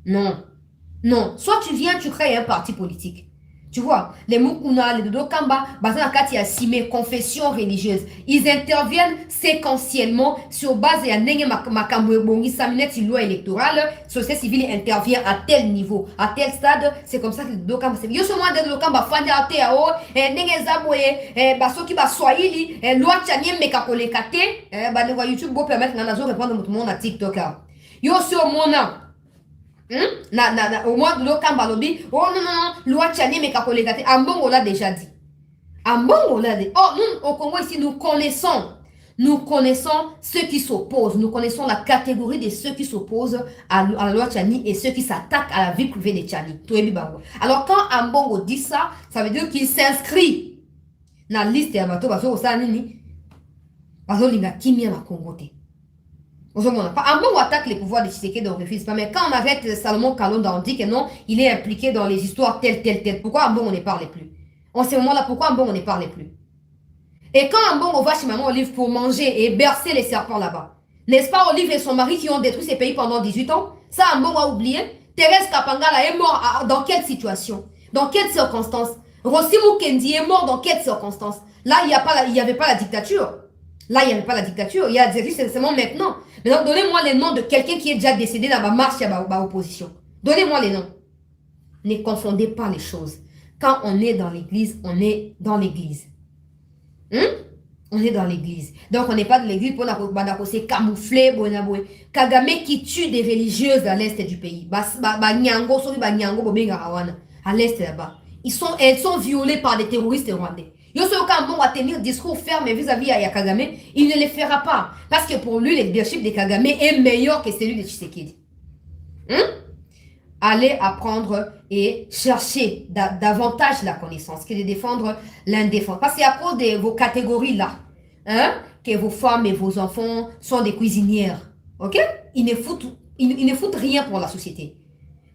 Non. Soit tu viens, tu crées un parti politique. Tu vois, les Mukuna, les Dodo Kamba, Bazanakati a simé confession religieuse. Ils interviennent séquentiellement sur base de Nenge Makambo Bongi Saminet, une loi électorale. Société civile intervient à tel niveau, à tel stade. C'est comme ça que les Dodo Kamba. Yo seulement des Dodo Kamba Fanya Teo, Nenge Zabwe, Basoki Baswahili, loi Tchanie Mekakolekate, Banewa YouTube, beau permettre Nanazo répondre à tout le monde à TikTok. Yo sur mon nom. Au moins, le Kambalobi, oh non, loi Tchani, mais Kakolégate, Ambongo l'a déjà dit. Ambongo l'a dit. Oh, nous, au Congo, ici, nous connaissons ceux qui s'opposent. Nous connaissons la catégorie de ceux qui s'opposent à la loi Tchani et ceux qui s'attaquent à la vie privée de Tchani. Alors, quand Ambongo dit ça, ça veut dire qu'il s'inscrit dans la liste de Abato, parce que Kimia na Congo. Ambongo attaque les pouvoirs de Tshisekedi, on refuse pas. Mais quand on arrête Salomon Kalonda, on dit que non, il est impliqué dans les histoires telles. Pourquoi Ambongo ne parle plus? En ce moment-là, pourquoi Ambongo ne parle plus? Et quand Ambongo va chez Maman Olive pour manger et bercer les serpents là-bas, n'est-ce pas Olive et son mari qui ont détruit ces pays pendant 18 ans? Ça, Ambongo a oublié. Thérèse Kapangala est mort dans quelle situation? Dans quelles circonstances? Rossimu Kendi est mort dans quelles circonstances? Là, il n'y avait pas la dictature. Là, il n'y avait pas la dictature. Il y a des risques seulement maintenant. Maintenant, donnez-moi les noms de quelqu'un qui est déjà décédé dans ma marche à ma opposition. Donnez-moi les noms. Ne confondez pas les choses. Quand on est dans l'église, on est dans l'église. On est dans l'église. Donc, on n'est pas dans l'église pour se camoufler. Kagame qui tue des religieuses à l'est du pays. À l'est là-bas. Elles sont violées par des terroristes rwandais. Quand Ambongo va tenir discours ferme vis-à-vis de Kagame, il ne le fera pas. Parce que pour lui, le leadership de Kagame est meilleur que celui de Tshisekedi. Allez apprendre et chercher davantage la connaissance que de défendre l'indéfense. Parce que c'est à cause de vos catégories-là que vos femmes et vos enfants sont des cuisinières. Ok? Ils ne foutent rien pour la société.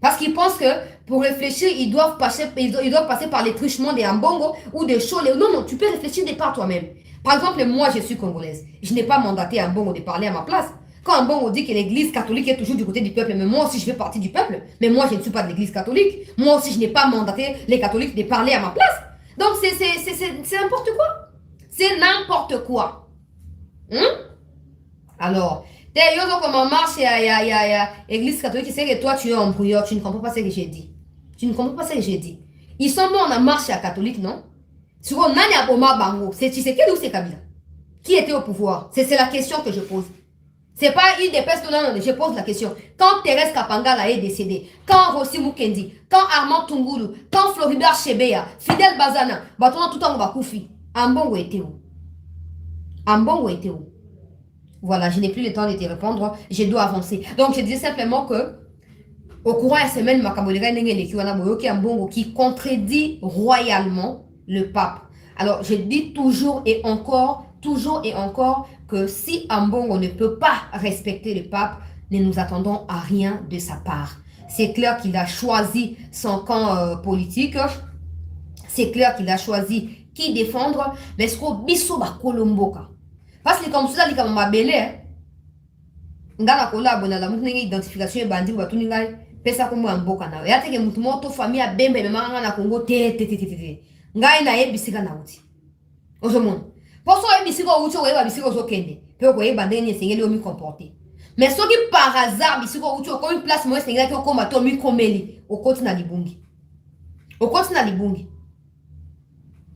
Parce qu'ils pensent que pour réfléchir, ils doivent passer par les truchements des Ambongo ou des Cholé. Non, tu peux réfléchir de par toi-même. Par exemple, moi, je suis congolaise. Je n'ai pas mandaté Ambongo de parler à ma place. Quand Ambongo dit que l'église catholique est toujours du côté du peuple, mais moi aussi, je fais partie du peuple. Mais moi, je ne suis pas de l'église catholique. Moi aussi, je n'ai pas mandaté les catholiques de parler à ma place. Donc, c'est n'importe quoi. C'est n'importe quoi. Alors... Comment marche l'église catholique, c'est que toi tu es embrouilleur, tu ne comprends pas ce que j'ai dit. Tu ne comprends pas ce que j'ai dit. Ils sont bons en marche à catholique, non? Sur Nanya Boma Bango, c'est Tshisekedi ou c'est Kabila? Qui était au pouvoir? C'est la question que je pose. C'est pas une des personnes, non, je pose la question. Quand Thérèse Kapangala est décédée, quand Rossi Mukendi, quand Armand Tungulu, quand Floribert Chebeya, Fidel Bazana, Batona tout en Bakoufi, Ambongo était où? Ambongo était où? Voilà, je n'ai plus le temps de te répondre, je dois avancer. Donc, je disais simplement que, au courant de la semaine, qui contredit royalement le pape. Alors, je dis toujours et encore, que si Ambongo ne peut pas respecter le pape, ne nous attendons à rien de sa part. C'est clair qu'il a choisi son camp politique. C'est clair qu'il a choisi qui défendre, mais ce qu'on biso ba kolomboka. Parce que comme ça, il y a un belé. Ngana kola abona la mutune identification bandi ba tuninga pesa ko mo amboka na. Ya teke mutu moto famille bembe me manga na Congo te. Ngai na ebisika na uti. Ozomon. Poso ebisika uti o eba bisika zo kende. Pe ko eba ndeni sengeli o mi comporter. Mais soki par hasard bisika uti o ko une place mo sengeli ko koma to mi komeli o koti na libungi.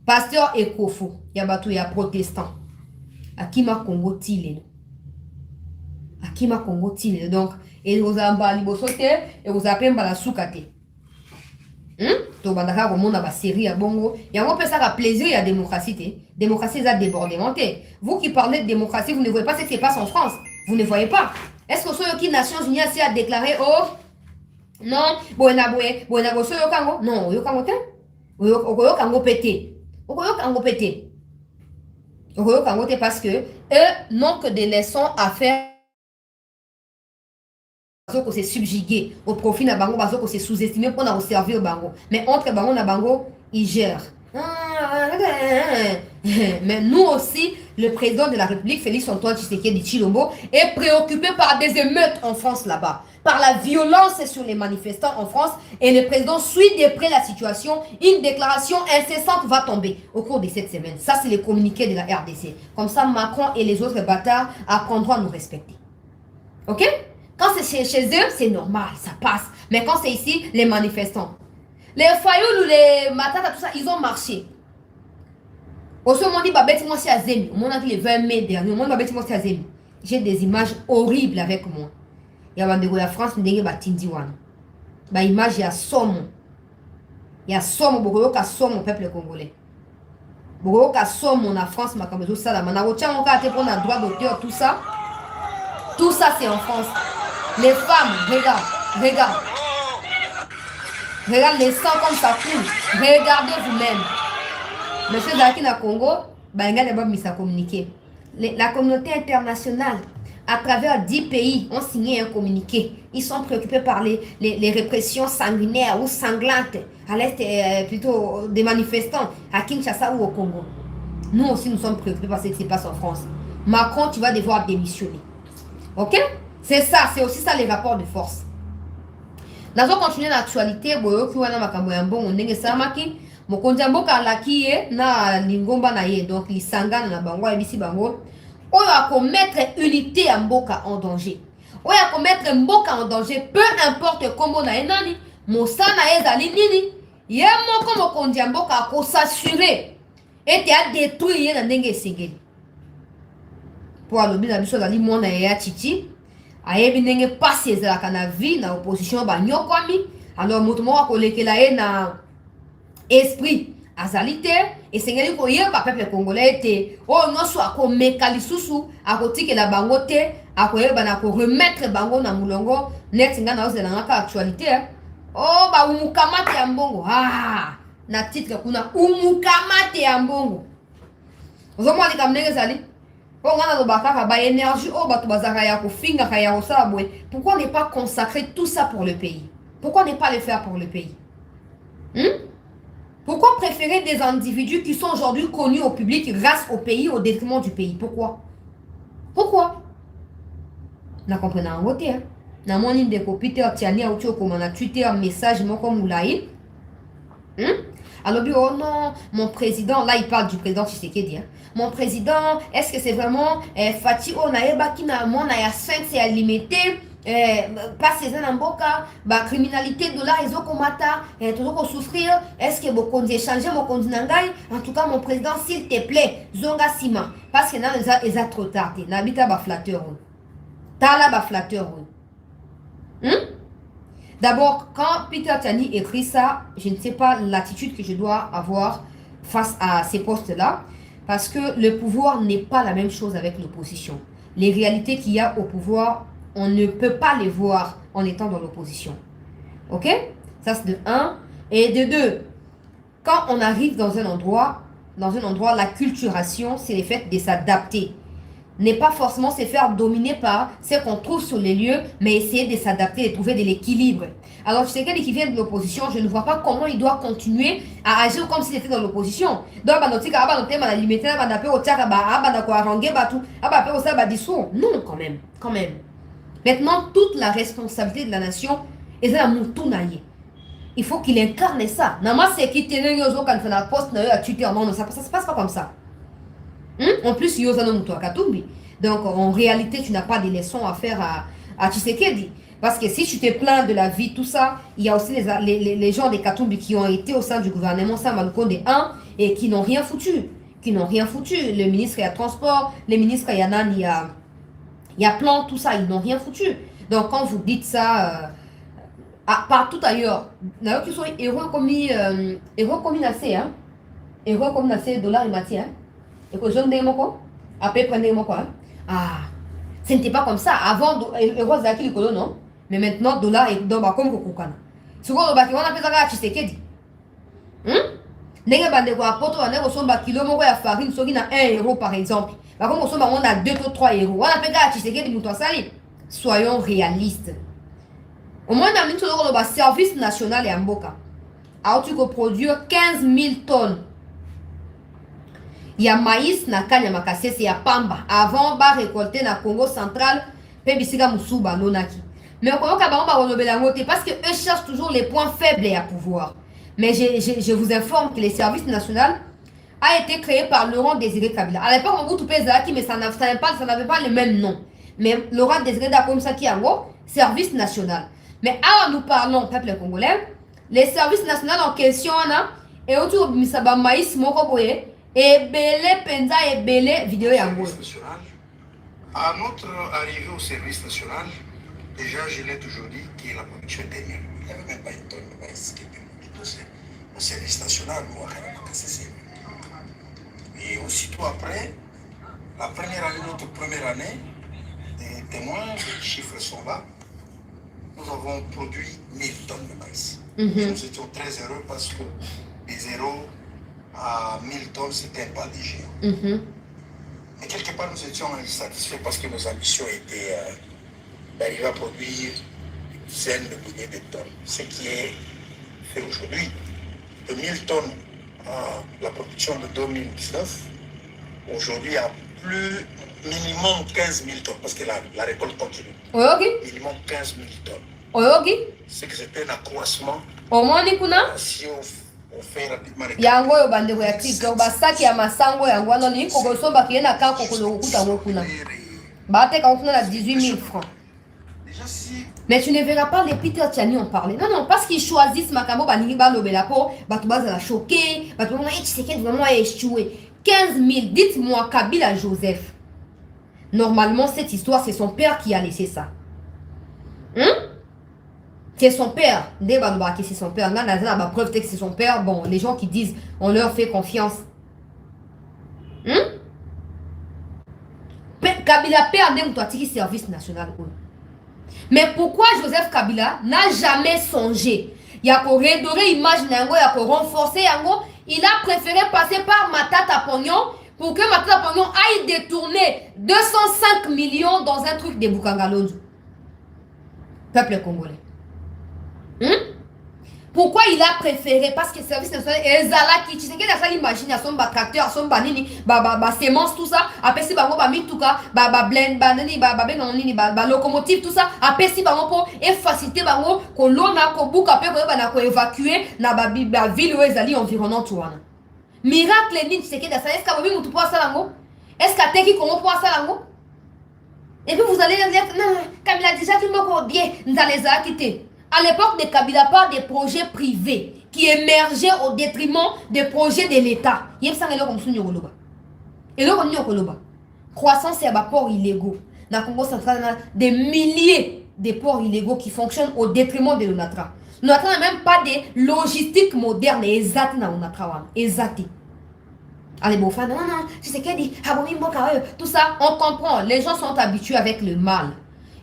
Pasteur Ekofo, ya batu ya protestant. Akima Congo Tilé. Donc, et vous avez libosote et vous avez la soukate. To bandaka ko mona ba série à bongo. Il y a un peu ça la plaisir, il y a démocratie. Démocratie ça débordement. Vous qui parlez de démocratie, vous ne voyez pas ce qui se passe en France. Vous ne voyez pas. Est-ce que ceux qui Nations Unies a déclaré oh non, boena so yo kango. Non, yo kango te. Yo kango pété. Parce que eux n'ont que des leçons à faire. Que c'est subjugué au profit de Bango, parce que c'est sous-estimé pour nous servir Bango. Mais entre Bango et Bango, ils gèrent. Mais nous aussi, le président de la République, Félix Antoine Tshisekedi Tshilombo, est préoccupé par des émeutes en France là-bas. par la violence sur les manifestants en France et le président suit de près la situation. Une déclaration incessante va tomber au cours de cette semaine. Ça, c'est les communiqués de la RDC. Comme ça, Macron et les autres bâtards apprendront à nous respecter. Ok? Quand c'est chez eux, c'est normal, ça passe. Mais quand c'est ici, les manifestants. Les Fayoul ou les Matata, tout ça, ils ont marché. Au moment où moi c'est à Zemi, au moment où le 20 mai dernier, au moment où moi c'est à Zemi, j'ai des images horribles avec moi. Il y a la France, il y a des images, il y a somme. Il y a somme, beaucoup de somme au peuple congolais. Beaucoup de somme en France, ma comme ça, la manarotcha, on a été pour le droit d'auteur, tout ça. Tout ça, c'est en France. Les femmes, regarde. Regarde les sangs comme ça coule. Regardez vous-même. Monsieur Zaki na Congo, il y a communiqué. La communauté internationale, à travers 10 pays, ont signé un communiqué. Ils sont préoccupés par les répressions sanguinaires ou sanglantes à l'est plutôt des manifestants à Kinshasa ou au Congo. Nous aussi, nous sommes préoccupés par ce qui se passe en France. Macron, tu vas devoir démissionner. Ok? C'est ça, c'est aussi ça les rapports de force. Nous allons continuer l'actualité. Donc, les sangana na bango et bisi bango. On va mettre unité à Mboka en danger. On va mettre Mboka en danger, peu importe comment na enani. Mosana ezali nini. Yé moko mokonzi ya Mboka ko s'assurer et te détruire na ndenge esengeli. Pour alobi na biso zali mona ya chichi. Ayebi ndenge passe ezalaka na vie na opposition banyokwami. Alors moto moko akolekela ye na esprit azali te esengeli koyeba peuple congolais te oyo nyonso akomeka lisusu akotikela bango te akoyeba na koremettre bango na mulongo neti nga na ozelangaka actualité o baumukamate ya mbongo na titre kuna umukamate ya mbongo ozomwalika ndenge ezali po nga nalobakaka baénergie oyo bato bazalaka ya kofingaka ya kosala boye. Pourquoi ne pas consacrer tout ça pour le pays? Pourquoi ne pas le faire pour le pays? Pourquoi préférer des individus qui sont aujourd'hui connus au public grâce au pays au détriment du pays? Pourquoi? Na comprenez en vote hein? Na mon ligne de Peter Tiani a autre comme on a tweeté un message moi comme Moulaï. Alors oh non, mon président, là il parle du président Tshisekedi. Hein? Mon président, est-ce que c'est vraiment Fati Onaeba qui n'a mon ayassin c'est limité? Pas ces Mboka, criminalité de la réseau comata, toujours souffrir. Est-ce que vous pouvez changer mon continental? En tout cas, mon président, s'il te plaît, Zonga Sima. Parce que là, ils ont trop tard. N'habita ba flatteur. Tala ba flatteur. D'abord, quand Peter Tiani écrit ça, je ne sais pas l'attitude que je dois avoir face à ces postes-là. Parce que le pouvoir n'est pas la même chose avec l'opposition. Les réalités qu'il y a au pouvoir, on ne peut pas les voir en étant dans l'opposition. Ok? Ça c'est de 1. Et de 2, quand on arrive dans un endroit, la culturation, c'est le fait de s'adapter. N'est pas forcément se faire dominer par ce qu'on trouve sur les lieux, mais essayer de s'adapter et trouver de l'équilibre. Alors, tu sais quelqu'un qui vient de l'opposition, je ne vois pas comment il doit continuer à agir comme s'il était dans l'opposition. Donc, non, quand même. Maintenant, toute la responsabilité de la nation est à Moutonaye. Il faut qu'il incarne ça. Nama c'est qui tenait la poste à Twitter. Non, ça se passe pas comme ça. En plus, donc en réalité, tu n'as pas de leçons à faire à Tshisekedi. Parce que si tu te plains de la vie, tout ça, il y a aussi les gens des Katumbi qui ont été au sein du gouvernement Samalukonde 1 et qui n'ont rien foutu. Le ministre il y a transport, les ministres il y en a, il y a plan, tout ça, ils n'ont rien foutu. Donc quand vous dites ça, partout ailleurs, d'ailleurs qui sont héros comme assez, hein, héros comme assez dollar et matière. Et que je ne dis pas après prenez moi quoi. Ce n'était pas comme ça avant héros Zaki Likolo non, mais maintenant dollar et donc comme kokana. Souvent on appelle ça Tshisekedi. Ndenge bande ko apoto bande ko somba kilo moko ya farine soki na 1 euro par exemple. Par contre on somba on a 2 ou 3 euros. On appelle ça Tshisekedi muto sali. Soyons réalistes. Au moins dans le service national et Mboka. Alors tu peux produire 15 000 tonnes. Il y a maïs na kanya makasese ya pamba avant ba récolter na Congo central pe bisika musuba lonaki. Mais on connaît qu'à parce qu'eux cherchent toujours les points faibles et à pouvoir. Mais je vous informe que les services nationaux a été créé par Laurent Désiré Kabila. À l'époque, on vous trouvait Zaki, mais ça n'avait pas le même nom. Mais Laurent Désiré Kabila, en gros, service national. Mais alors nous parlons, peuple congolais, les services nationaux en question, et autour de Misaba Maïs Mokoboye, et Belé Penza et Belé vidéo Yango. À notre arrivée au service national, déjà je l'ai toujours dit que la production était nulle. Il n'y avait même pas une tonne de maïs qui était déposée au service national. Et aussitôt après, la première année, notre première année, des témoins, les chiffres sont là. Nous avons produit 1000 tonnes de maïs. Nous étions très heureux parce que les 0 à 1000 tonnes, c'était un pas léger. Mais quelque part, nous étions insatisfaits parce que nos ambitions étaient d'arriver à produire une dizaine de milliers de tonnes. Ce qui est fait aujourd'hui. De 1000 tonnes à la production de 2019, aujourd'hui, à plus minimum 15 000 tonnes parce que la récolte continue. Oui, ok. Minimum 15 000 tonnes. Oui, ok. C'est que c'était un accroissement. Au moins, si on fait rapidement les yango yo bande ko ya TikTok basaki ya masango yango non ni ko somba ki na ka ko ko kuta ngokuna ba te ka kuna na 18 000 francs. Mais tu ne verras pas les Peter Tiani en parler. Non, non, parce qu'ils choisissent Makambo, Baningi Balobela pour Batouba la choqué, Batouba vraiment échoué. 15 000, dites-moi, Kabila Joseph. Normalement, cette histoire, c'est son père qui a laissé ça. C'est son père. C'est son père. La preuve que c'est son père. Bon, les gens qui disent, on leur fait confiance. Kabila perd un service national. Mais pourquoi Joseph Kabila n'a jamais songé? Il a redoré l'image, il a renforcé, il a préféré passer par Matata Pognon pour que Matata Pognon aille détourner 205 millions dans un truc de Boukangalonzo. Peuple congolais. Pourquoi il a préféré? Parce que le service national est Zalaki. Tu sais qu'il a fait l'imagine à son tracteur, à son banini, sémence, tout ça. Après, si bango bami tout cas, blend, banani, locomotive, tout ça. Après, si bango pour faciliter bango, qu'on l'on a qu'on boucle après, qu'on a évacuer na ville où ils allaient environnant tout. Miracle, tu sais qu'il a fait. Est-ce qu'il y a tout pour ça lango? Est-ce qu'il y a teki qu'on pour ça lango? Et puis vous allez dire, non, Kabila déjà qu'il m'a bien, nous allons les quitter. À l'époque de Kabila, pas des projets privés qui émergeaient au détriment des projets de l'État. Il y a croissance et ports illégaux. Dans le Congo central, des milliers de ports illégaux qui fonctionnent au détriment de l'ONATRA. L'ONATRA n'a même pas de logistique moderne et exacte dans l'ONATRA. Exacte. Allez, bon, non, non, tu sais qu'elle dit, tout ça, on comprend. Les gens sont habitués avec le mal.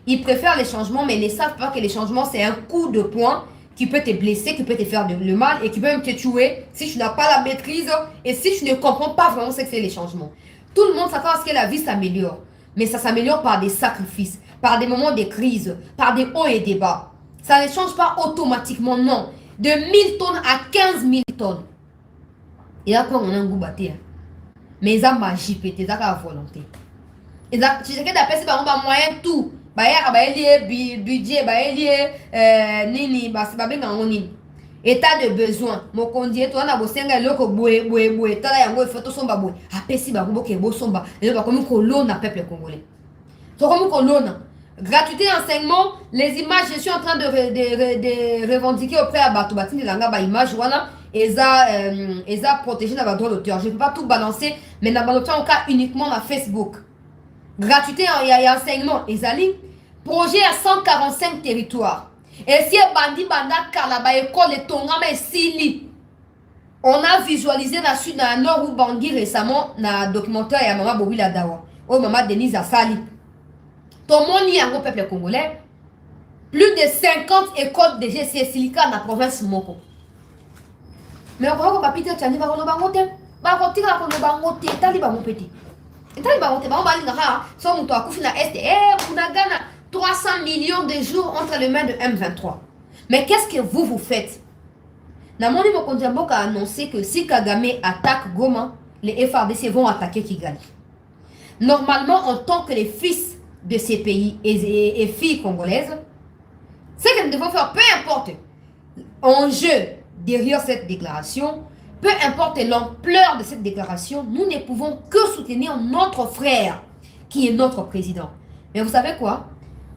Ils préfèrent les changements, mais ils ne savent pas que les changements, c'est un coup de poing qui peut te blesser, qui peut te faire le mal et qui peut même te tuer si tu n'as pas la maîtrise et si tu ne comprends pas vraiment ce que c'est les changements. Tout le monde s'attend à ce que la vie s'améliore. Mais ça s'améliore par des sacrifices, par des moments de crise, par des hauts et des bas. Ça ne change pas automatiquement, non. De 1000 tonnes à 15 000 tonnes. Et là, quand on a un goût battu, mais ils ont magie, ils ont la volonté. Tu sais que d'après, c'est un moyen tout. Budget, nini, état de besoin. Mon conduit, toi, on a bossé un loco boué, t'as la photo somba boué. Après, si barbo qui est beau somba, et là, comme colonne à peuple congolais. Donc, comme colonne. Gratuité d'enseignement, les images, je suis en train de revendiquer auprès à Batobatine de Langa, image, voilà, et ça protégé dans le droit d'auteur. Je ne peux pas tout balancer, mais dans le cas uniquement dans Facebook. Gratuité et enseignement, Ezali. Projet à 145 territoires. Et si Bandi Banda Kalaba école et Tongama et Sili. On a visualisé la suite dans le nord où Bangui récemment dans le documentaire et à Maman Bobi Ladawa. Oh Maman Denise Assali. Tout le monde y a un peuple congolais. Plus de 50 écoles de GCS Silica dans la province Moko. Mais on voit que Papita Tchani va en bangote. Va retirer la bangote. Taliban mon petit. Et Taliban mon petit. On va aller dans son moto à Koufina Est. On a gagné 300 millions de jours entre les mains de M23. Mais qu'est-ce que vous faites? Namoni Mokondiamboka a annoncé que si Kagame attaque Goma, les FARDC vont attaquer Kigali. Normalement, en tant que les fils de ces pays et filles congolaises, Ce que nous devons faire, peu importe l'enjeu derrière cette déclaration, peu importe l'ampleur de cette déclaration, nous ne pouvons que soutenir notre frère, qui est notre président. Mais vous savez quoi?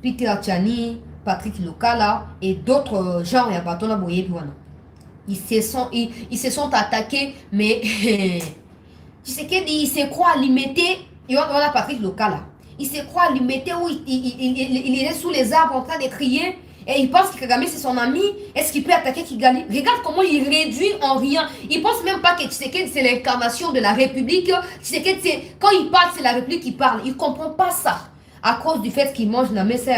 Peter Tchani, Patrick Lokala et d'autres gens, ils se sont attaqués, mais tu sais qu'il se croit limité. Et on a Patrick Lokala. Il se croit limité où il est sous les arbres en train de crier. Et il pense que Kagame c'est son ami. Est-ce qu'il peut attaquer Kigali? Regarde comment il réduit en rien. Il pense même pas que Tshisekedi c'est l'incarnation de la République. Tshisekedi c'est quand il parle c'est la République qui parle. Il comprend pas ça. À cause du fait qu'il mange la messe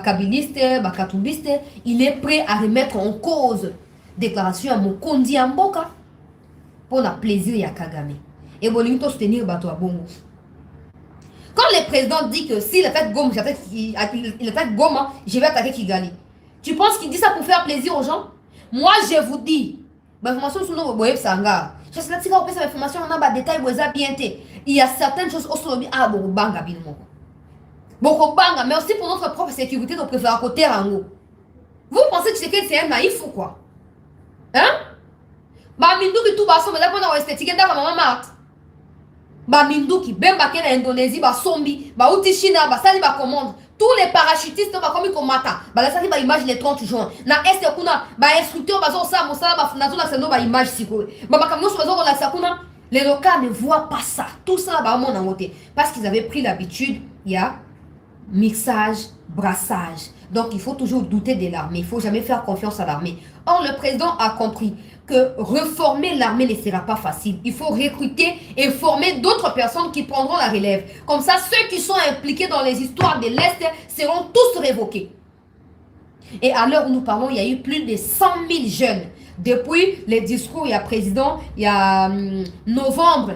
kabiliste, katumbiste, il est prêt à remettre en cause déclaration à Mokondi Amboka pour le plaisir à Kagame. Et bon, il faut soutenir Bato Abongo. Quand le président dit que s'il attaque Goma, je vais attaquer Kigali. Tu penses qu'il dit ça pour faire plaisir aux gens? Moi, je vous dis, l'information sur nous, je sais que si on peut cette information, on a des détails, il y a certaines choses au sol, ah, bon, banga, mais aussi pour notre propre sécurité, nous préférons côté Rango. Vous pensez que c'est un naïf ou quoi? Hein? Mindouki tout bas, mais là, on a esthétique, on a maman. Mindouki, Bemba en Indonésie, Sombi, Outi China, Sali commande. Tous les parachutistes comme ils combattent. Là, ça dit image les 30 juin. Na est kuna, instructeur, image les locaux ne voient pas ça. Tout ça, parce qu'ils avaient pris l'habitude, il y a mixage, brassage. Donc, il faut toujours douter de l'armée. Il ne faut jamais faire confiance à l'armée. Or, le président a compris que reformer l'armée ne sera pas facile. Il faut recruter et former d'autres personnes qui prendront la relève. Comme ça, ceux qui sont impliqués dans les histoires de l'Est seront tous révoqués. Et à l'heure où nous parlons, il y a eu plus de 100 000 jeunes. Depuis les discours, il y a président, il y a novembre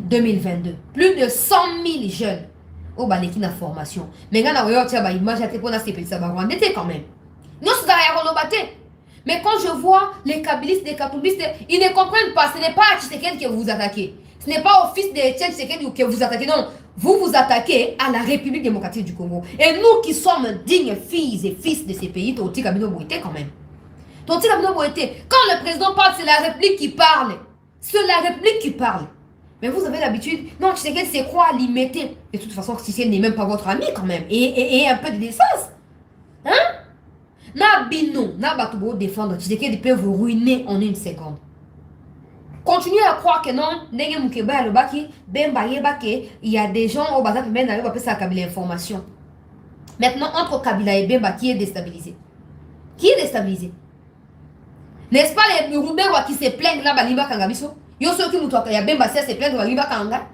2022. Plus de 100 000 jeunes. Oh, bah, les qui n'a formation. Mais quand on a image, quand même. Nous, c'est mais quand je vois les kabylistes, les katumbistes, ils ne comprennent pas. Ce n'est pas à Tshisekedi que vous attaquez. Ce n'est pas au fils de Tshisekedi que vous attaquez. Non, vous vous attaquez à la République démocratique du Congo. Et nous qui sommes dignes filles et fils de ces pays, Toti Kamino Boïté quand même. Toti Kamino Boïté, quand le président parle, c'est la République qui parle. C'est la République qui parle. Mais vous avez l'habitude, non, Tshisekedi c'est quoi limité. De toute façon, Tshisekedi n'est même pas votre ami quand même. Et un peu de décence. Hein? Na bino, na batubo défendre, Tshisekedi peut vous ruiner en une seconde. Continuez à croire que non, nenge mukeba le baki, bemba yebake, il y a des gens au bazar qui mènent à l'eau, à Kabila information. Maintenant, entre Kabila et Bemba, qui est déstabilisé? Qui est déstabilisé? N'est-ce pas les Roubaix qui se plaignent là, Baliba Kangabiso? Yo ceux qui nous toquent, il y a Bemba se plaignent de Baliba Kanga.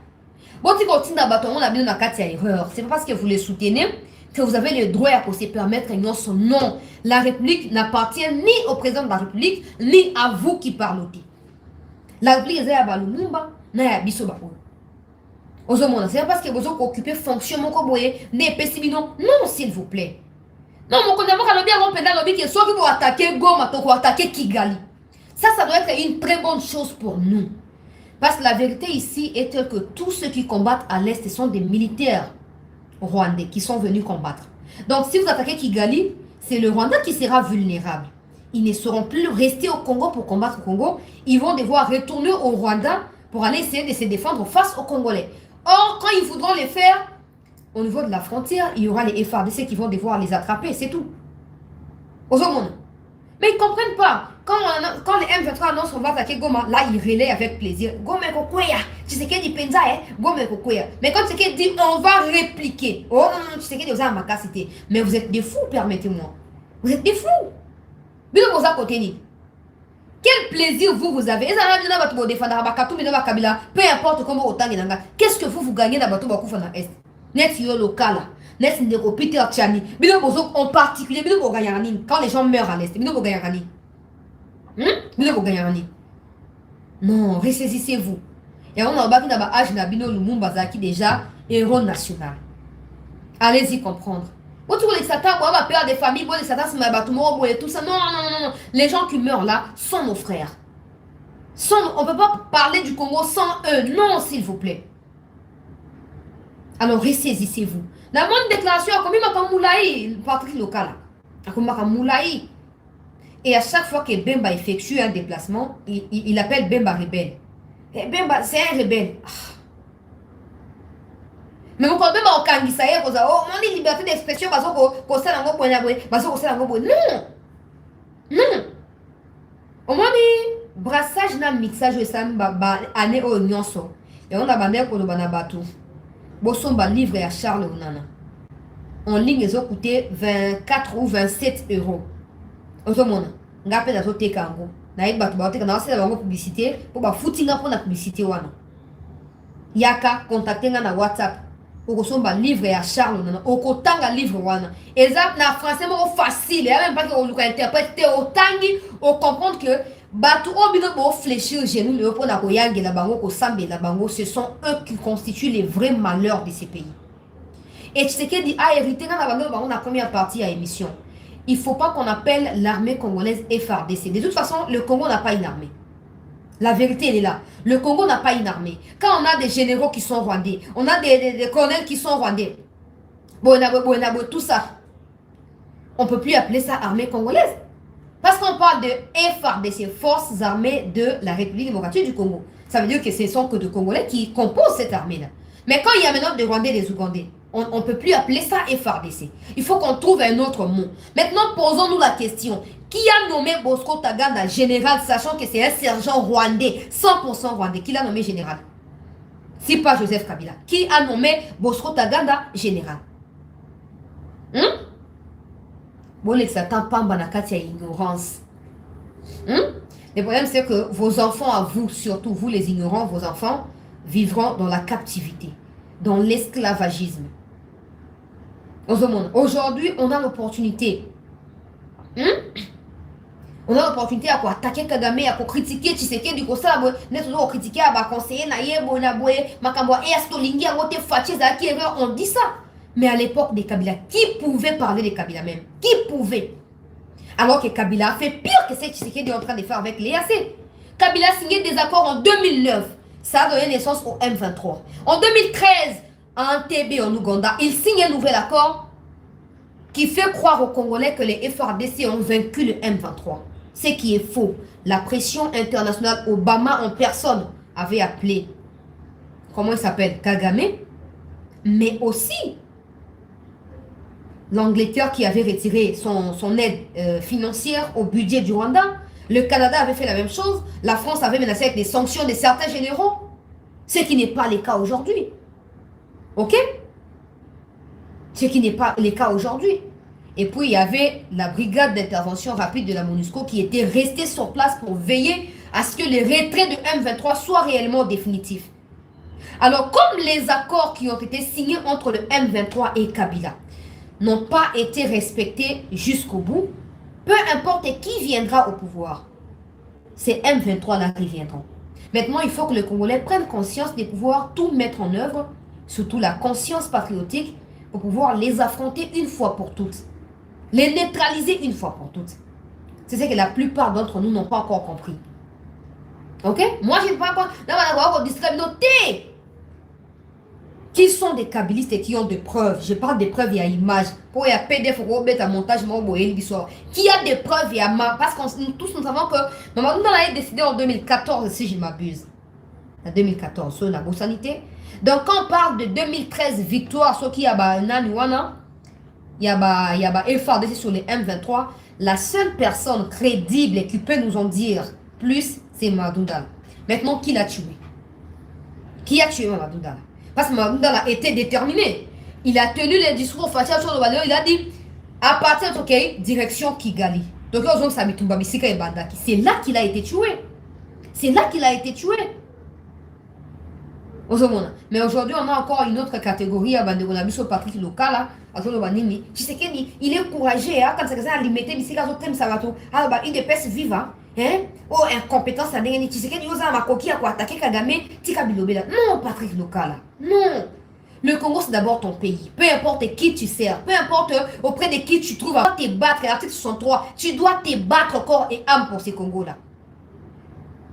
Bon, si vous continuez à battre, on a bien dans 4 erreurs. C'est pas parce que vous les soutenez que vous avez le droit à se permettre non. Non, la République n'appartient ni au président de la République, ni à vous qui parlez. La République est à Balumumba, n'a biso bako. Ozomona, c'est parce que vous avez occupé fonction mon koboye, ne pessimino. Non, s'il vous plaît. Non, mon connaissement quand le bien on pédale lobby qui soit pour attaquer Goma, pour attaquer Kigali. Ça doit être une très bonne chose pour nous. Parce que la vérité ici est telle que tous ceux qui combattent à l'Est sont des militaires rwandais qui sont venus combattre. Donc si vous attaquez Kigali, c'est le Rwanda qui sera vulnérable. Ils ne seront plus restés au Congo pour combattre au Congo. Ils vont devoir retourner au Rwanda pour aller essayer de se défendre face aux Congolais. Or, quand ils voudront les faire, au niveau de la frontière, il y aura les FARDC qui vont devoir les attraper, c'est tout. Aux hommes. Mais ils ne comprennent pas. Quand les M23 annoncent qu'on va attaquer Goma, là, ils relaient avec plaisir. Goma et Kokoya. Tu sais qu'il dit Penza, hein? Goma et Kokoya. Mais quand tu sais qu'il dit on va répliquer. Oh non, tu sais qu'il dit ma capacité. Mais vous êtes des fous, permettez-moi. Vous êtes des fous. Quel plaisir vous avez. Peu importe comment autant. Qu'est-ce que vous gagnez dans votre bakoufa dans l'Est? Net yo local. Net ndeko Peter Tchani. En particulier, quand les gens meurent à l'Est. Non, ressaisissez-vous. Et on a déjà héros national. Allez-y comprendre. Autour les satans, on va perdre des familles, les satans, et tout ça. Non. Les gens qui meurent là sont nos frères. On ne peut pas parler du Congo sans eux. Non, s'il vous plaît. Alors, ressaisissez-vous. La bonne déclaration, comme il m'a Patrick Lokala. Et à chaque fois que Bemba effectue un déplacement, il appelle Bemba rebelle. Et Bemba, c'est un rebelle. Mais mon Bemba au Kangisa, on dit liberté d'expression, parce que non! Non! Au moins, brassage na mixage et ça, année au nyonso. Et on a bandé pour le banabatou. Bosomba livre à Charles Onana. En ligne, ils ont coûté 24 ou 27 euros. Otomona, ngape na zote kango. Na iba tu baote kana wasela bango publicité pour ba footinga pour la publicité wana. Yaka contacter nga na WhatsApp. Okosomba livre ya Charles Onana. Okotanga livre wana. Exemple na français mo facile, ya même pas que on le interpréter otangi, on comprendre que batu obino bo fléchir genou le pour na koyange la bango ko sambe la bango, ce sont eux qui constituent les vrais malheurs de ces pays. Et Tshisekedi a hérité dans la première partie à émission. Il ne faut pas qu'on appelle l'armée congolaise FARDC. De toute façon, le Congo n'a pas une armée. La vérité, elle est là. Le Congo n'a pas une armée. Quand on a des généraux qui sont rwandais, on a des colonels qui sont rwandais, tout ça, on ne peut plus appeler ça armée congolaise. Parce qu'on parle de FARDC, Forces armées de la République démocratique du Congo. Ça veut dire que ce sont que des Congolais qui composent cette armée-là. Mais quand il y a maintenant des Rwandais et des Ougandais, on ne peut plus appeler ça FARDC. Il faut qu'on trouve un autre mot. Maintenant, posons-nous la question. Qui a nommé Bosco Taganda général, sachant que c'est un sergent rwandais, 100% rwandais? Qui l'a nommé général? Si pas Joseph Kabila. Qui a nommé Bosco Taganda général? Bon, les Satan Pambanakati a ignorance. Le problème, c'est que vos enfants, à vous, surtout vous les ignorants, vos enfants, vivront dans la captivité, dans l'esclavagisme. Aujourd'hui, on a l'opportunité. On a l'opportunité à attaquer Kagame, à critiquer Tshisekedi, du coup, ça, on critiquer à conseiller, on dit ça. Mais à l'époque des Kabila, qui pouvait parler des Kabila même? Qui pouvait? Alors que Kabila a fait pire que ce que Tshisekedi est en train de faire avec l'EAC. Kabila a signé des accords en 2009. Ça a donné naissance au M23. En 2013, à Entebbe en Ouganda, il signe un nouvel accord qui fait croire aux Congolais que les FARDC ont vaincu le M23. Ce qui est faux. La pression internationale, Obama en personne avait appelé, comment il s'appelle, Kagame, mais aussi l'Angleterre qui avait retiré son aide financière au budget du Rwanda. Le Canada avait fait la même chose. La France avait menacé avec des sanctions de certains généraux. Ce qui n'est pas le cas aujourd'hui. Ok? Ce qui n'est pas le cas aujourd'hui. Et puis, il y avait la brigade d'intervention rapide de la MONUSCO qui était restée sur place pour veiller à ce que les retraits de M23 soient réellement définitifs. Alors, comme les accords qui ont été signés entre le M23 et Kabila n'ont pas été respectés jusqu'au bout, peu importe qui viendra au pouvoir, c'est M23-là qui viendront. Maintenant, il faut que les Congolais prennent conscience de pouvoir tout mettre en œuvre, surtout la conscience patriotique, pour pouvoir les affronter une fois pour toutes. Les neutraliser une fois pour toutes. C'est ce que la plupart d'entre nous n'ont pas encore compris. Ok? Moi, je ne sais pas quoi. Là, on va avoir noter qui sont des kabylistes et qui ont des preuves. Je parle des preuves et à images. Pour y a PDF, pour mettre un montage, qui a des preuves et à ma. Parce que tous nous savons que Mamadou a décidé en 2014, si je m'abuse. En 2014, sur la sanité. Donc, quand on parle de 2013 victoire, ce qui y a Naniwana, il y a FARDC sur les M23, la seule personne crédible et qui peut nous en dire plus, c'est Mamadou Dala. Maintenant, qui l'a tué? Qui a tué Mamadou Dala? Parce que Mamadou Dala était déterminé. Il a tenu les discours facial sur le ballon. Il a dit, à partir de direction Kigali. Donc, c'est là qu'il a été tué. C'est là qu'il a été tué. Mais aujourd'hui, on a encore une autre catégorie à Bandegonabiso Patrick Lokala. Tu sais qu'il est courageux. Quand c'est ça, limité, il est pèse vivant. Oh, incompétence, tu sais qu'il y a ma coquille à attaquer Kagame, Tika Bilobela. Non, Patrick Lokala. Non. Le Congo, c'est d'abord ton pays. Peu importe qui tu sers, peu importe auprès de qui tu trouves, tu dois te battre. L'article 63, tu dois te battre corps et âme pour ces Congos-là.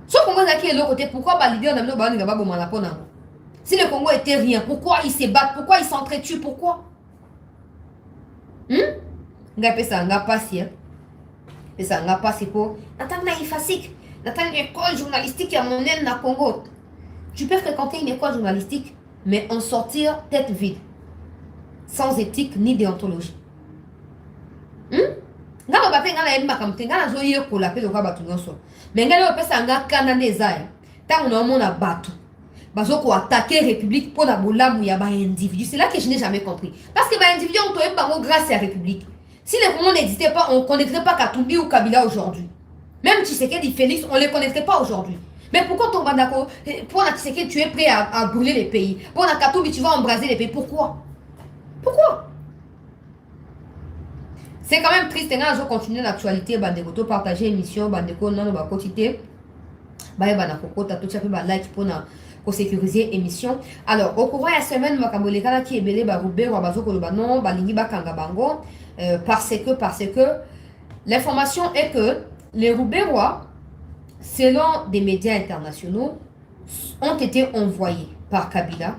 Ce Congo qui est de l'autre côté, pourquoi l'idée n'a pas. Si le Congo était rien, pourquoi ils se battent? Pourquoi ils s'entretuent? Pourquoi? nga pesa nga passer pesa nga passer pour attendre na ifasik attendre l'école journalistique à mon na Congo. Tu peux fréquenter une école journalistique mais en sortir tête vide, sans éthique ni déontologie. Nga ba pe nga na yeba kamte nga na zo ye ko la pe do ka batu nyonso. Mais nga le pesa nga kana nezaya. Ta on mona batu. Bazo ko attaquer République pour la bolamu ya ba individu. C'est là que je n'ai jamais compris. Parce que ba individu on toye bango grâce à la République. Si les Congolais n'existaient pas, on ne connaîtrait pas Katumbi ou Kabila aujourd'hui. Même Tshisekedi, Félix, on ne les connaîtrait pas aujourd'hui. Mais pourquoi ton bandako, pour la Tshisekedi, tu es prêt à brûler les pays? Pour la Katumbi, tu vas embraser les pays. Pourquoi? Pourquoi? C'est quand même triste. On continue l'actualité. Bandeko, partager l'émission. Bandeko, non, on va continuer. Bandeko, tu as fait like pour sécuriser l'émission. Alors, au courant de la semaine, Makabolekana qui est belé, Baroubé, Wabazo, Kolobano, Balingi, Bakangabango. Parce que l'information est que les Rouberois, selon des médias internationaux, ont été envoyés par Kabila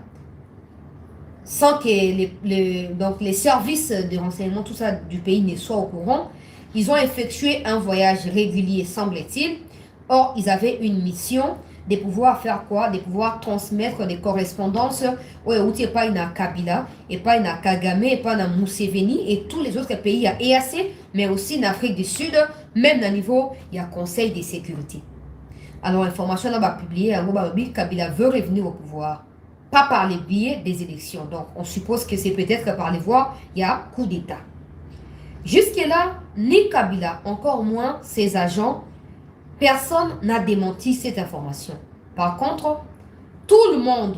sans que les services de renseignement, tout ça du pays ne soient au courant. Ils ont effectué un voyage régulier, semble-t-il. Or, ils avaient une mission de pouvoir faire quoi? De pouvoir transmettre des correspondances au pas na Kabila, et pas na Kagame, et pas na Museveni, et tous les autres pays à EAC, mais aussi en Afrique du Sud, même à niveau, il y a Conseil de sécurité. Alors, l'information là va publier, Kabila veut revenir au pouvoir, pas par les biais des élections. Donc, on suppose que c'est peut-être par les voies, il y a coup d'État. Jusque-là, ni Kabila, encore moins ses agents, personne n'a démenti cette information. Par contre, tout le monde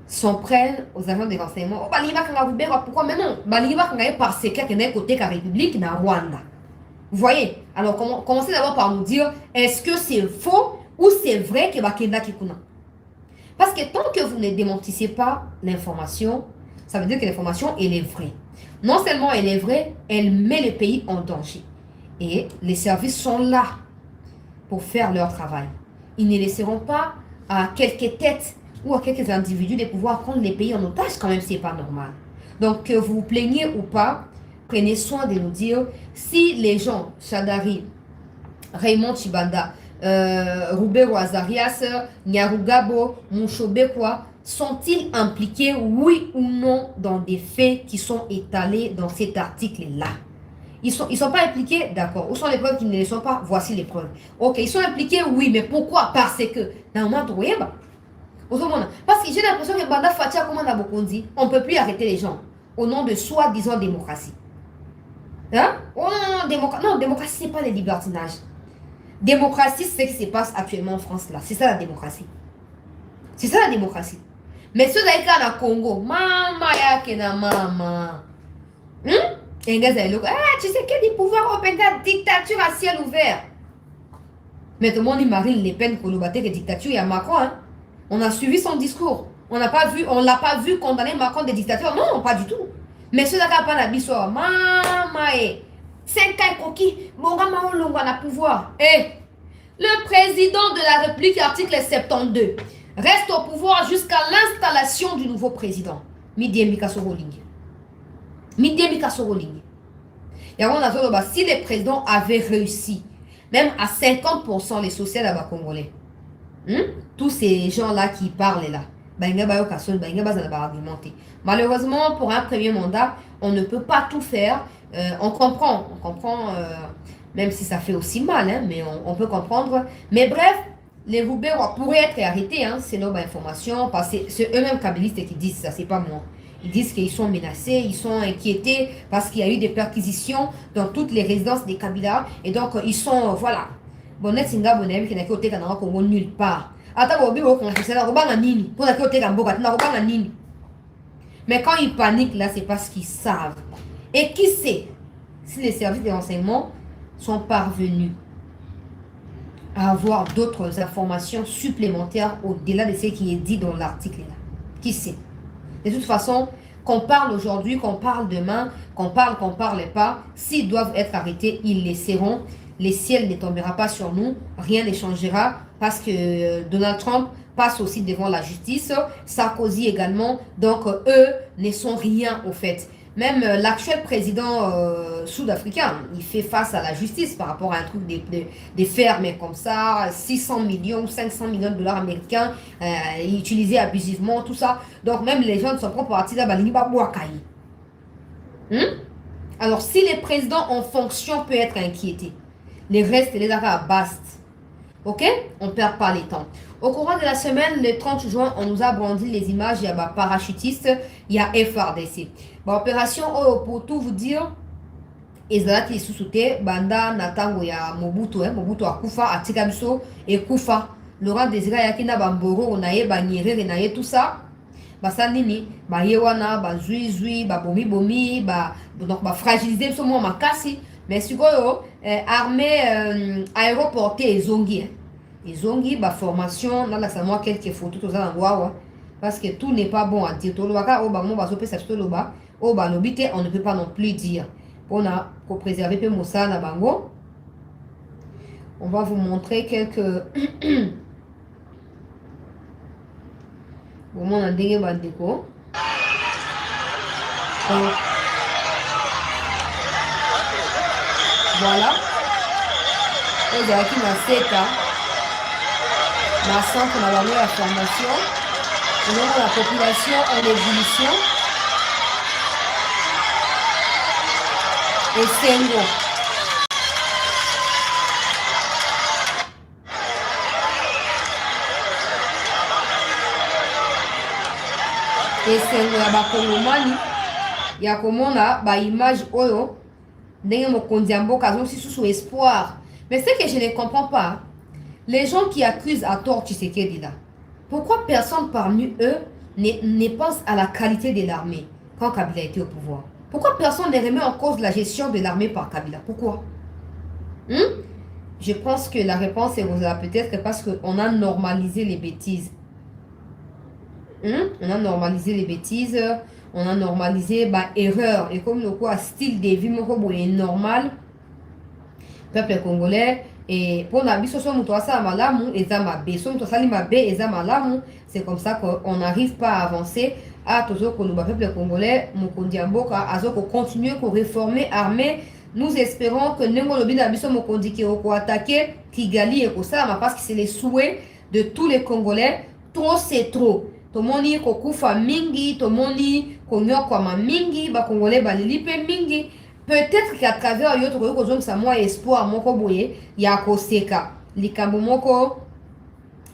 s'en prenne aux agents de renseignement. Pourquoi? Mais non, parce qu'il y a un côté de la République, na Rwanda. Vous voyez? Alors, commencez d'abord par nous dire, est-ce que c'est faux ou c'est vrai que Bakenda Kikuna? Parce que tant que vous ne démentissez pas l'information, ça veut dire que l'information, elle est vraie. Non seulement elle est vraie, elle met le pays en danger. Et les services sont là pour faire leur travail. Ils ne laisseront pas à quelques têtes ou à quelques individus de pouvoir prendre les pays en otage, quand même, c'est pas normal. Donc, que vous vous plaignez ou pas, prenez soin de nous dire si les gens, Chadari, Raymond Chibanda, Roubero Azarias, Nyarugabo, Mouchobekwa, sont-ils impliqués, oui ou non, dans des faits qui sont étalés dans cet article-là? Ils sont pas impliqués, d'accord. Où sont les preuves qui ne le sont pas? Voici les preuves. Ok, ils sont impliqués, oui, mais pourquoi? Parce que, dans le parce que j'ai l'impression que Banda Fatia, comme on a beaucoup dit, on ne peut plus arrêter les gens au nom de soi-disant démocratie. Hein? Oh non, démocratie, c'est pas le libertinage. Démocratie, c'est ce qui se passe actuellement en France, là. C'est ça la démocratie. C'est ça la démocratie. Mais ceux qui sont au Congo, maman, yakena maman. Et tu sais qu'il y a des pouvoirs européens, dictature à ciel ouvert. Mais tout le monde dit Marine Le Pen pour nous battre que dictature, il y a Macron. Hein? On a suivi son discours. On l'a pas vu condamner Macron de dictature. Non, pas du tout. Mais ceux qui n'ont pas la bissoire, maman, 5 ans coquille, mon gars, on a pouvoir. Et le président de la République, article 72, reste au pouvoir jusqu'à l'installation du nouveau président. Midi Mika Soroling. Si les présidents avaient réussi, même à 50% les sociaux là-bas congolais, tous ces gens-là qui parlent là, malheureusement, pour un premier mandat, on ne peut pas tout faire. On comprend, même si ça fait aussi mal, hein, mais on peut comprendre. Mais bref, les Rouberois pourraient être arrêtés, hein, c'est notre information, parce que c'est eux-mêmes kabylistes qui disent ça, c'est pas moi. Ils disent qu'ils sont menacés, ils sont inquiétés parce qu'il y a eu des perquisitions dans toutes les résidences des Kabila. Et donc, ils sont, voilà. Bonnet Singa Bonem qui n'a qu'au Téka dans Congo nulle part. Mais quand ils paniquent, là, c'est parce qu'ils savent. Et qui sait si les services de renseignement sont parvenus à avoir d'autres informations supplémentaires au-delà de ce qui est dit dans l'article là. Qui sait? De toute façon, qu'on parle aujourd'hui, qu'on parle demain, qu'on parle pas, s'ils doivent être arrêtés, ils les seront. Le ciel ne tombera pas sur nous, rien ne changera parce que Donald Trump passe aussi devant la justice, Sarkozy également, donc eux ne sont rien au fait. Même l'actuel président sud-africain, il fait face à la justice par rapport à un truc des fermes comme ça, 600 millions, 500 millions de dollars américains utilisés abusivement, tout ça. Donc même les gens de son propre parti, là, alors si les présidents en fonction peuvent être inquiétés, les restes, les affaires bastent. Ok? On ne perd pas les temps. Au courant de la semaine, le 30 juin, on nous a brandi les images. Il y a des parachutistes, il y a FRDC. Bon, opération pour tout vous dire, ezalaki lisusu te banda na ntango ya Mobutu, Mobutu akufa atika biso ekufa. Laurent Désiré ayaki na bamboro na ye banyerere na ye tout ça. Basali nini baye wana bazui babomi donc ba fragiliser biso mwa makasi. Mais sikoyo armée aéroportée ezongi ba formation na la samo quelques photos to za ngwawa parce que tout n'est pas bon à dire. To lobaka o ba mo bazo pesa to loba o ba lobité, on ne peut pas non plus dire. On a pour préserver peu Moussa na bango. On va vous montrer quelques bon on a dingue bandeko. Voilà. Et j'ai acquis ma CETA. Ma centre, on a la formation. Et donc la population en ébullition. Et Sengo. Et Sengo ya bakongomani. Ya komona ba image oyo. Ndenge mokonzi ya mboka azongi sous espoir. Mais ce que je ne comprends pas, les gens qui accusent à tort Tshisekedi là, pourquoi personne parmi eux ne pense à la qualité de l'armée quand Kabila était au pouvoir? Pourquoi personne ne remet en cause la gestion de l'armée par Kabila? Pourquoi? Je pense que la réponse est peut-être parce qu'on a normalisé les bêtises. On a normalisé les bêtises, on a normalisé erreur. Et comme le quoi style de vie est normal, peuple congolais, et pour la biso so muto asa malamu ezamabe, so muto sali mabe ezamalamu, c'est comme ça qu'on n'arrive pas à avancer. À toujours que le peuple congolais, Mokondi Mboka, azoko continuer qu'on réformer armée. Nous espérons que Nemolobi Nabiso Mokondi qui ko attaquer Kigali et ça, parce que c'est les souhaits de tous les Congolais. Trop c'est trop. Tomoni kokufa mingi, tomoni konyokwama mingi, ba Congolais balilipe mingi. Peut-être qu'à travers yoto ko ça moi espoir moko boye ya koseka. Likambo moko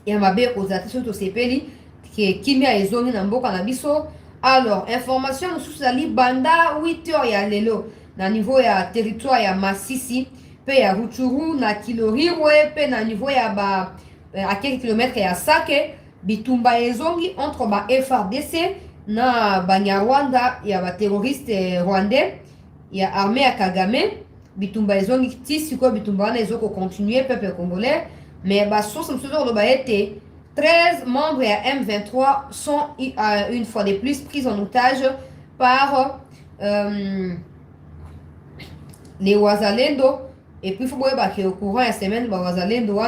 ya mabe kozati surtout sepeli qui kimia ezongi na mboka na biso. Alors, information mosusu zali banda 8h ya lelo na niveau ya territoire ya Masisi, pe ya Rutshuru na Kiloriwe, pe na niveau ya à quelques kilomètres ya Sake, bitumba ezongi entre ba FRDC na Banyarwanda ya ba terroriste rwandais ya armée ya Kagame, bitumba ezongi tisi ko bitumba wana ezoko continuer peuple congolais, mais ba source mosusu lo ba été 13 membres à M23 sont une fois de plus pris en otage par les Wazalendo. Et puis, il faut voir qu'au courant de la semaine, les Wazalendo ont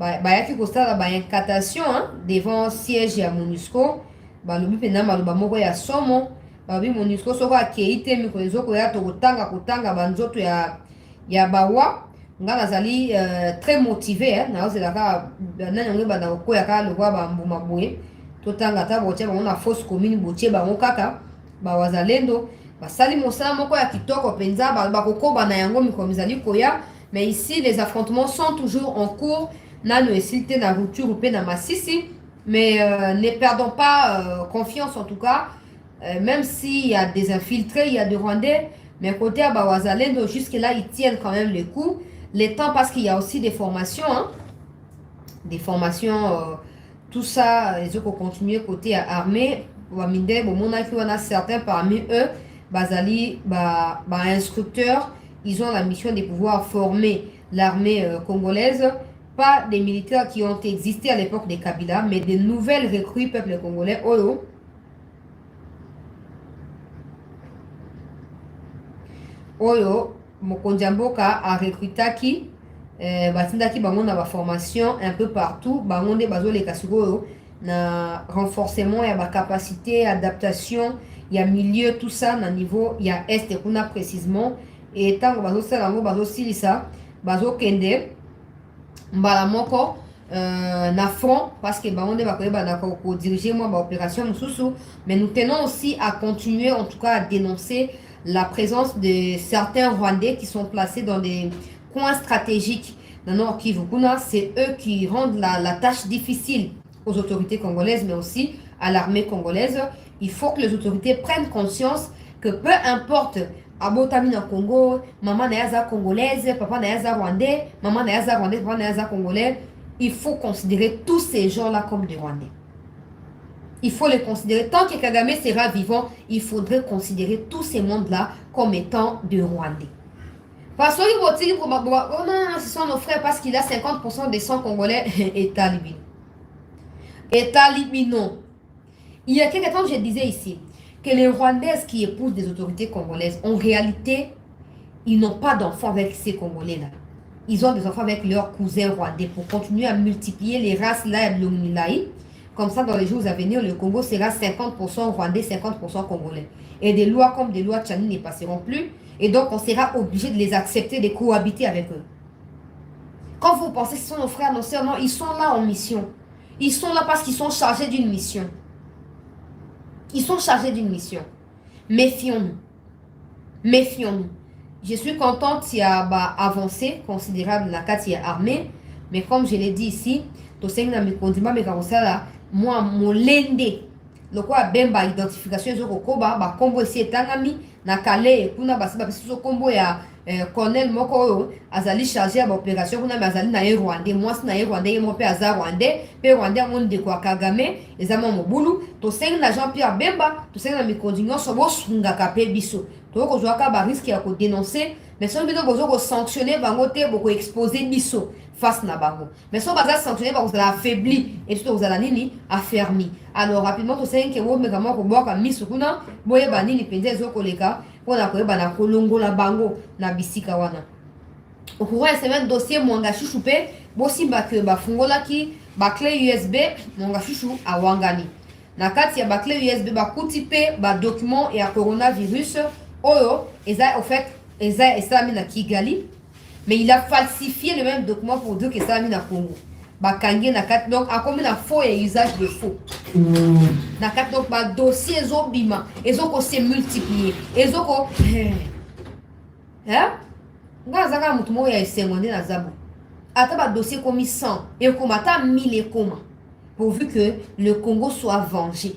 une incantation devant le siège de MONUSCO. Le but est de ya somo. MONUSCO sera accueilli, mais les autres ya bawa. Nga nazali très motivé na ozelaka na nyango bana ko ya ka lokwa ba mbuma boye totanga ta boche ba na force commune boche ba ngokaka ba wazalendo basali mosala moko ya kitoko penza ba kokoba na yango mikomizali koya. Mais ici les affrontements sont toujours en cours na no esite na Rutshuru pe na Masisi. Mais ne perdons pas confiance en tout cas, même s'il y a des infiltrés, il y a des Rwandais, mais côté à Bawazalendo jusque là ils tiennent quand même le coup. Les temps parce qu'il y a aussi des formations, des formations, tout ça, ils ont continué côté armée. Certains parmi eux, Bazali, instructeurs, ils ont la mission de pouvoir former l'armée congolaise, pas des militaires qui ont existé à l'époque de Kabila, mais des nouvelles recrues peuple congolais. Oyo. Mokonzi Mboka a recruté batindaki bango na ba formation un peu partout, bango nde bazoleka sikoyo na renforcement ya ba capacité, adaptation il y a milieu, tout ça, dans le niveau, il y a est, qu'on a précisément. Et tant que bazo salango, bazo silisa, bazo kende, mbala moko, na front, parce que bah, on est d'accord pour diriger moi l'opération Moussoussou, mais nous tenons aussi à continuer, en tout cas, à dénoncer la présence de certains Rwandais qui sont placés dans des coins stratégiques dans le Nord Kivu. C'est eux qui rendent la tâche difficile aux autorités congolaises, mais aussi à l'armée congolaise. Il faut que les autorités prennent conscience que peu importe Abotami na Congo, maman nayaza congolaise, papa nayaza rwandais, maman nayaza rwandais, papa nayaza congolais, il faut considérer tous ces gens-là comme des Rwandais. Il faut les considérer. Tant que Kagame sera vivant, il faudrait considérer tous ces mondes-là comme étant des Rwandais. Parce que oh non, ce sont nos frères parce qu'il a 50% des 100 Congolais. État Libye. État Libye, non. Il y a quelques temps, je disais ici que les Rwandaises qui épousent des autorités congolaises, en réalité, ils n'ont pas d'enfants avec ces Congolais-là. Ils ont des enfants avec leurs cousins rwandais pour continuer à multiplier les races là et comme ça, dans les jours à venir, le Congo sera 50% rwandais, 50% congolais. Et des lois comme des lois Tchani ne passeront plus. Et donc, on sera obligé de les accepter, de cohabiter avec eux. Quand vous pensez que ce sont nos frères, nos sœurs, non, ils sont là en mission. Ils sont là parce qu'ils sont chargés d'une mission. Ils sont chargés d'une mission. Méfions-nous. Méfions-nous. Je suis contente qu'il y a avancé considérable la carte armée. Mais comme je l'ai dit ici, moi, mon lende, le quoi bemba identification sur Koba, ba combo ici etangami, na kale et kuna basi ba biso combo ya colonel moko azali chargé à l'opération kuna azali na Rwandais, moi na Rwandais mo pe azar Rwandais, pe Rwandais mon de kwa Kagame, ezama mobulu, to seng na Jean-Pierre Bemba, to seng na mikondinyo so bo sunga kape biso. To ko zoaka ba risque ya ko dénoncer, mais son biso bozo ko sanctionner bango te boko exposer biso face na bango. Mais son bazar sanctionner ba vous affaibli et tout vous nini affermi. Alors rapidement to seng ke wo megamo ko boka miso kuna boye banini penze zo koleka pona ko ba na kolongola bango na bisika wana. Au courant de semaine dossier mwanga chouchou pe bosi ba ke ba fungola ki ba clé USB mwanga chouchou a wangani. Na kati ya ba clé USB ba kuti pe ba document et a coronavirus oyo eza au fait eza esami na Kigali, mais il a falsifié le même document pour dire que ça mis na Congo. Ba kangi na kati donc a commis na faux et usage de faux. Na kati donc ba dossier zo bima ezo ko se multiplier ezo ko hein ngazaka mutu mo ya esengonde na zabu ata ba dossier commis 100 et comme ata 1000 et comment pourvu que le Congo soit vengé.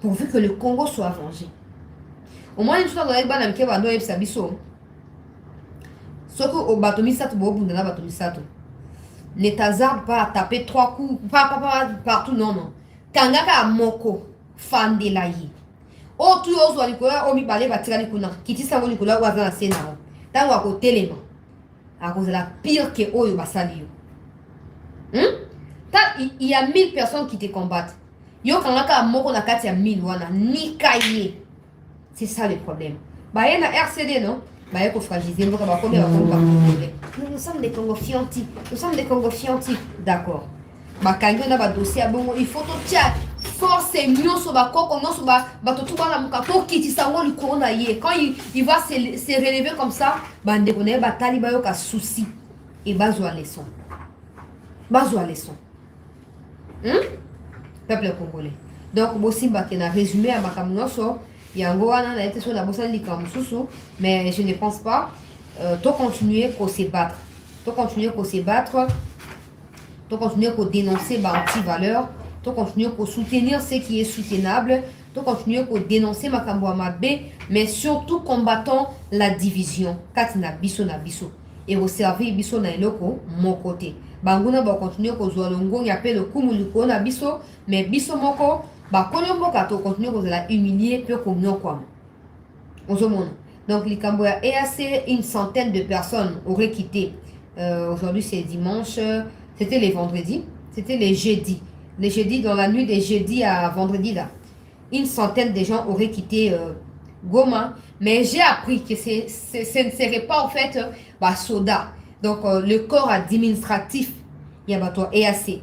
Pourvu que le Congo soit vengé. Au moins, une fois dans les bandes, on va nous sabiso. Sauf que au bateau misato, bon, dans la bateau misato. Ne t'hazarde pas à taper 3 coups, pas partout, non, non. Kangaka moko, fan de la yi. Oh, tu oses voir Nicolas, oh, mi balé, va tirer Nicolas. Qui ça, Nicolas, ou à la scène. Tant à côté les mains. À cause de la pire que oh, va salir. Il y a 1000 personnes qui te combattent. Yo kangaka moko na kati ya 1000 wana ni kaye. C'est ça le problème. Bah y a na RCD non? Bah y a ko fragiliser nous sommes des Congo fianti. Nous sommes des Congo fianti. D'accord. Bah kango na ba dossier bongo il faut to tia force nyonso ba koko nyonso ba to tuba na muka to kiti sango li corona ye. Quand il va se relever comme ça, bah ndeko na ba taliba yo ka souci et bazwa leçon. Bazwa leçon. Peuple congolais. Donc, Bossimba qui a résumé à Makamunoso, il y a un gros an, a été sur la bossa de Likamususu, mais je ne pense pas. Tu continuer pour se battre. Tu continuer pour se battre. Tu continuer pour dénoncer anti-valeurs. Tu continuer pour soutenir ce qui est soutenable. Tu continuer pour dénoncer Makambo Mabé, mais surtout combattant la division. Katina biso na biso. Et vous servir biso na eloko, mon côté. Banguna va continuer ko zo longo ya pe le kumuliko na biso mais biso moko ba kolombo ka to continuer ko la humilier peu comme non quoi. Ozomona. Donc likambo ya EAC une centaine de personnes auraient quitté. Aujourd'hui c'est dimanche, c'était les vendredis, c'était les jeudis. Les jeudis dans la nuit des jeudis à vendredi là. Une centaine de gens auraient quitté Goma, mais j'ai appris que ce ne serait pas en fait soda. Donc, le corps administratif, il y a EAC.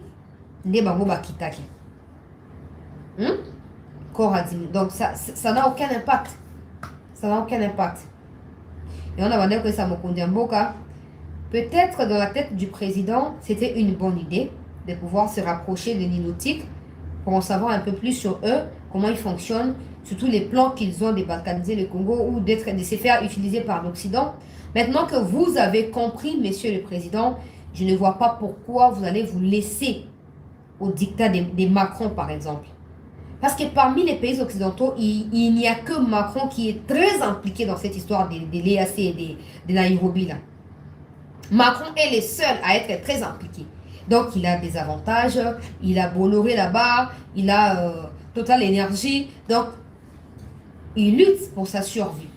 Ne bango ba kitaki. corps a diminué. Donc ça n'a aucun impact. Ça n'a aucun impact. Et on a dit que ça me Mboka, peut-être dans la tête du président, c'était une bonne idée de pouvoir se rapprocher des Nilotiques pour en savoir un peu plus sur eux, comment ils fonctionnent, surtout les plans qu'ils ont de balkaniser le Congo ou de se faire utiliser par l'Occident. Maintenant que vous avez compris, Monsieur le Président, je ne vois pas pourquoi vous allez vous laisser au dictat des Macron, par exemple. Parce que parmi les pays occidentaux, il n'y a que Macron qui est très impliqué dans cette histoire de l'EAC et de Nairobi. Là. Macron est le seul à être très impliqué. Donc, il a des avantages, il a Bolloré là-bas, il a Total Énergie. Donc, il lutte pour sa survie.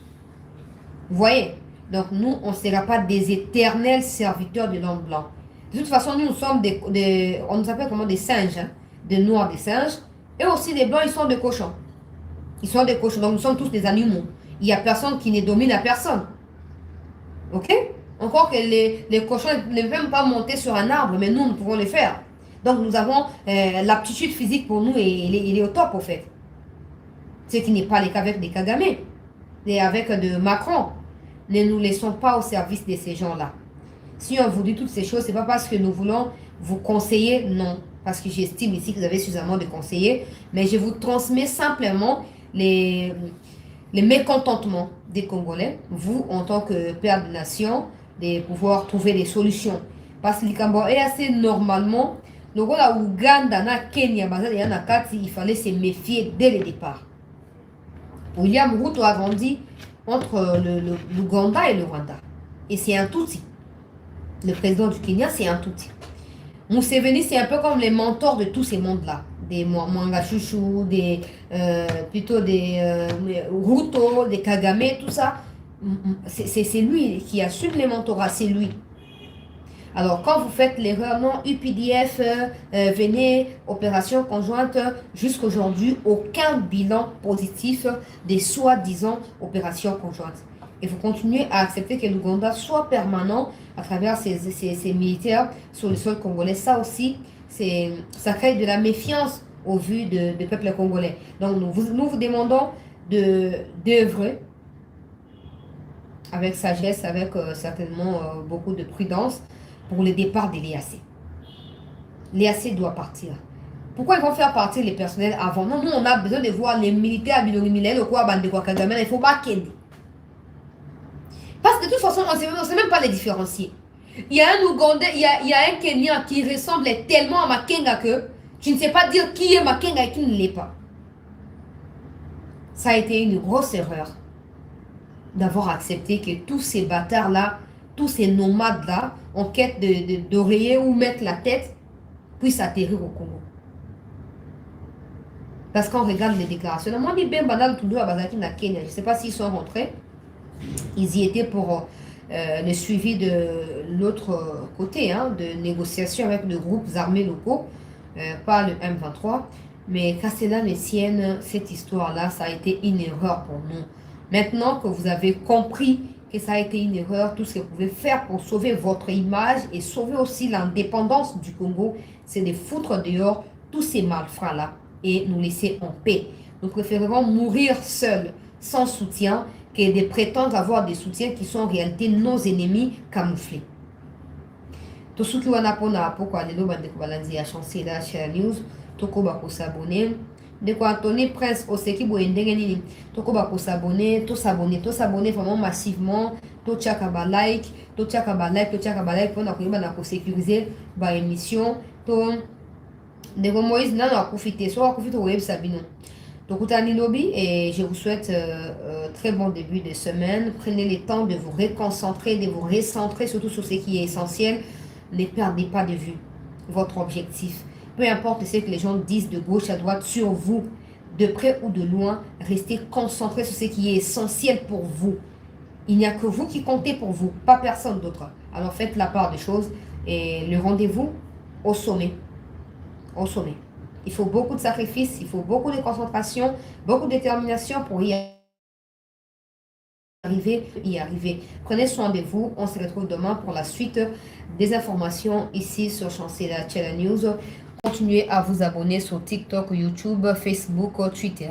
Vous voyez? Donc, nous, on ne sera pas des éternels serviteurs de l'homme blanc. De toute façon, nous sommes on nous appelle comment des singes, hein? Des noirs, des singes. Et aussi, les blancs, ils sont des cochons. Ils sont des cochons. Donc, nous sommes tous des animaux. Il n'y a personne qui ne domine à personne. Ok? Encore que les cochons ne peuvent même pas monter sur un arbre, mais nous pouvons le faire. Donc, nous avons l'aptitude physique pour nous et il est au top, au fait. Ce qui n'est pas le cas avec des Kagame et avec de Macron. Ne nous laissons pas au service de ces gens-là. Si on vous dit toutes ces choses, ce n'est pas parce que nous voulons vous conseiller, non. Parce que j'estime ici que vous avez suffisamment de conseillers. Mais je vous transmets simplement les mécontentements des Congolais. Vous, en tant que père de nation, de pouvoir trouver des solutions. Parce que l'Ikambo est assez normalement, le rôle Ouganda, na Kenya, il fallait se méfier dès le départ. William Ruto a grandi entre l'Ouganda et le Rwanda. Et c'est un Tutsi. Le président du Kenya, c'est un Tutsi. Museveni, c'est un peu comme les mentors de tous ces mondes-là. Des Mwanga Chouchou, plutôt des Ruto, des Kagame, tout ça. C'est lui qui assume les mentorats, c'est lui. Alors, quand vous faites l'erreur, non, UPDF, venez, opération conjointe, jusqu'à aujourd'hui, aucun bilan positif des soi-disant opérations conjointes. Et vous continuez à accepter que l'Ouganda soit permanent à travers ses militaires sur le sol congolais. Ça aussi, ça crée de la méfiance au vu du peuple congolais. Donc, nous vous demandons d'œuvrer avec sagesse, avec certainement beaucoup de prudence pour le départ de l'EAC. L'EAC doit partir. Pourquoi ils vont faire partir les personnels avant? Non, nous, on a besoin de voir les militaires, il faut pas qu'il. Parce que de toute façon, on ne sait même pas les différencier. Il y a un Ougandais, il y a un Kenyan qui ressemble tellement à Makenga que tu ne sais pas dire qui est Makenga et qui ne l'est pas. Ça a été une grosse erreur d'avoir accepté que tous ces bâtards-là, tous ces nomades-là, en quête d'oreiller où mettre la tête, puissent atterrir au Congo. Parce qu'on regarde les déclarations. Moi, je ne sais pas s'ils sont rentrés. Ils y étaient pour le suivi de l'autre côté, hein, de négociations avec les groupes armés locaux, pas le M23. Mais qu'à cela ne tienne, cette histoire-là, ça a été une erreur pour nous. Maintenant que vous avez compris que ça a été une erreur, tout ce que vous pouvez faire pour sauver votre image et sauver aussi l'indépendance du Congo, c'est de foutre dehors tous ces malfrats-là et nous laisser en paix. Nous préférerons mourir seuls, sans soutien, que de prétendre avoir des soutiens qui sont en réalité nos ennemis camouflés. Tout ce qui wana pona pourquoi les lobes de Kubalanzi a chancé là chez la news, toko ba ko s'abonner. De quoi Tony Prince au seki boendengeni, toko ba ko s'abonner, to s'abonner vraiment massivement, to chaka like, pour na ko sécuriser ba émission, to de Moïse na na profiter, soit profiter au web sabino. Donc, lobby et je vous souhaite très bon début de semaine. Prenez le temps de vous réconcentrer, de vous recentrer surtout sur ce qui est essentiel. Ne perdez pas de vue votre objectif. Peu importe ce que les gens disent de gauche à droite sur vous, de près ou de loin, restez concentrés sur ce qui est essentiel pour vous. Il n'y a que vous qui comptez pour vous, pas personne d'autre. Alors faites la part des choses et le rendez-vous au sommet. Au sommet. Il faut beaucoup de sacrifices, il faut beaucoup de concentration, beaucoup de détermination pour y arriver. Prenez soin de vous. On se retrouve demain pour la suite des informations ici sur Chancela Channel News. Continuez à vous abonner sur TikTok, YouTube, Facebook, Twitter.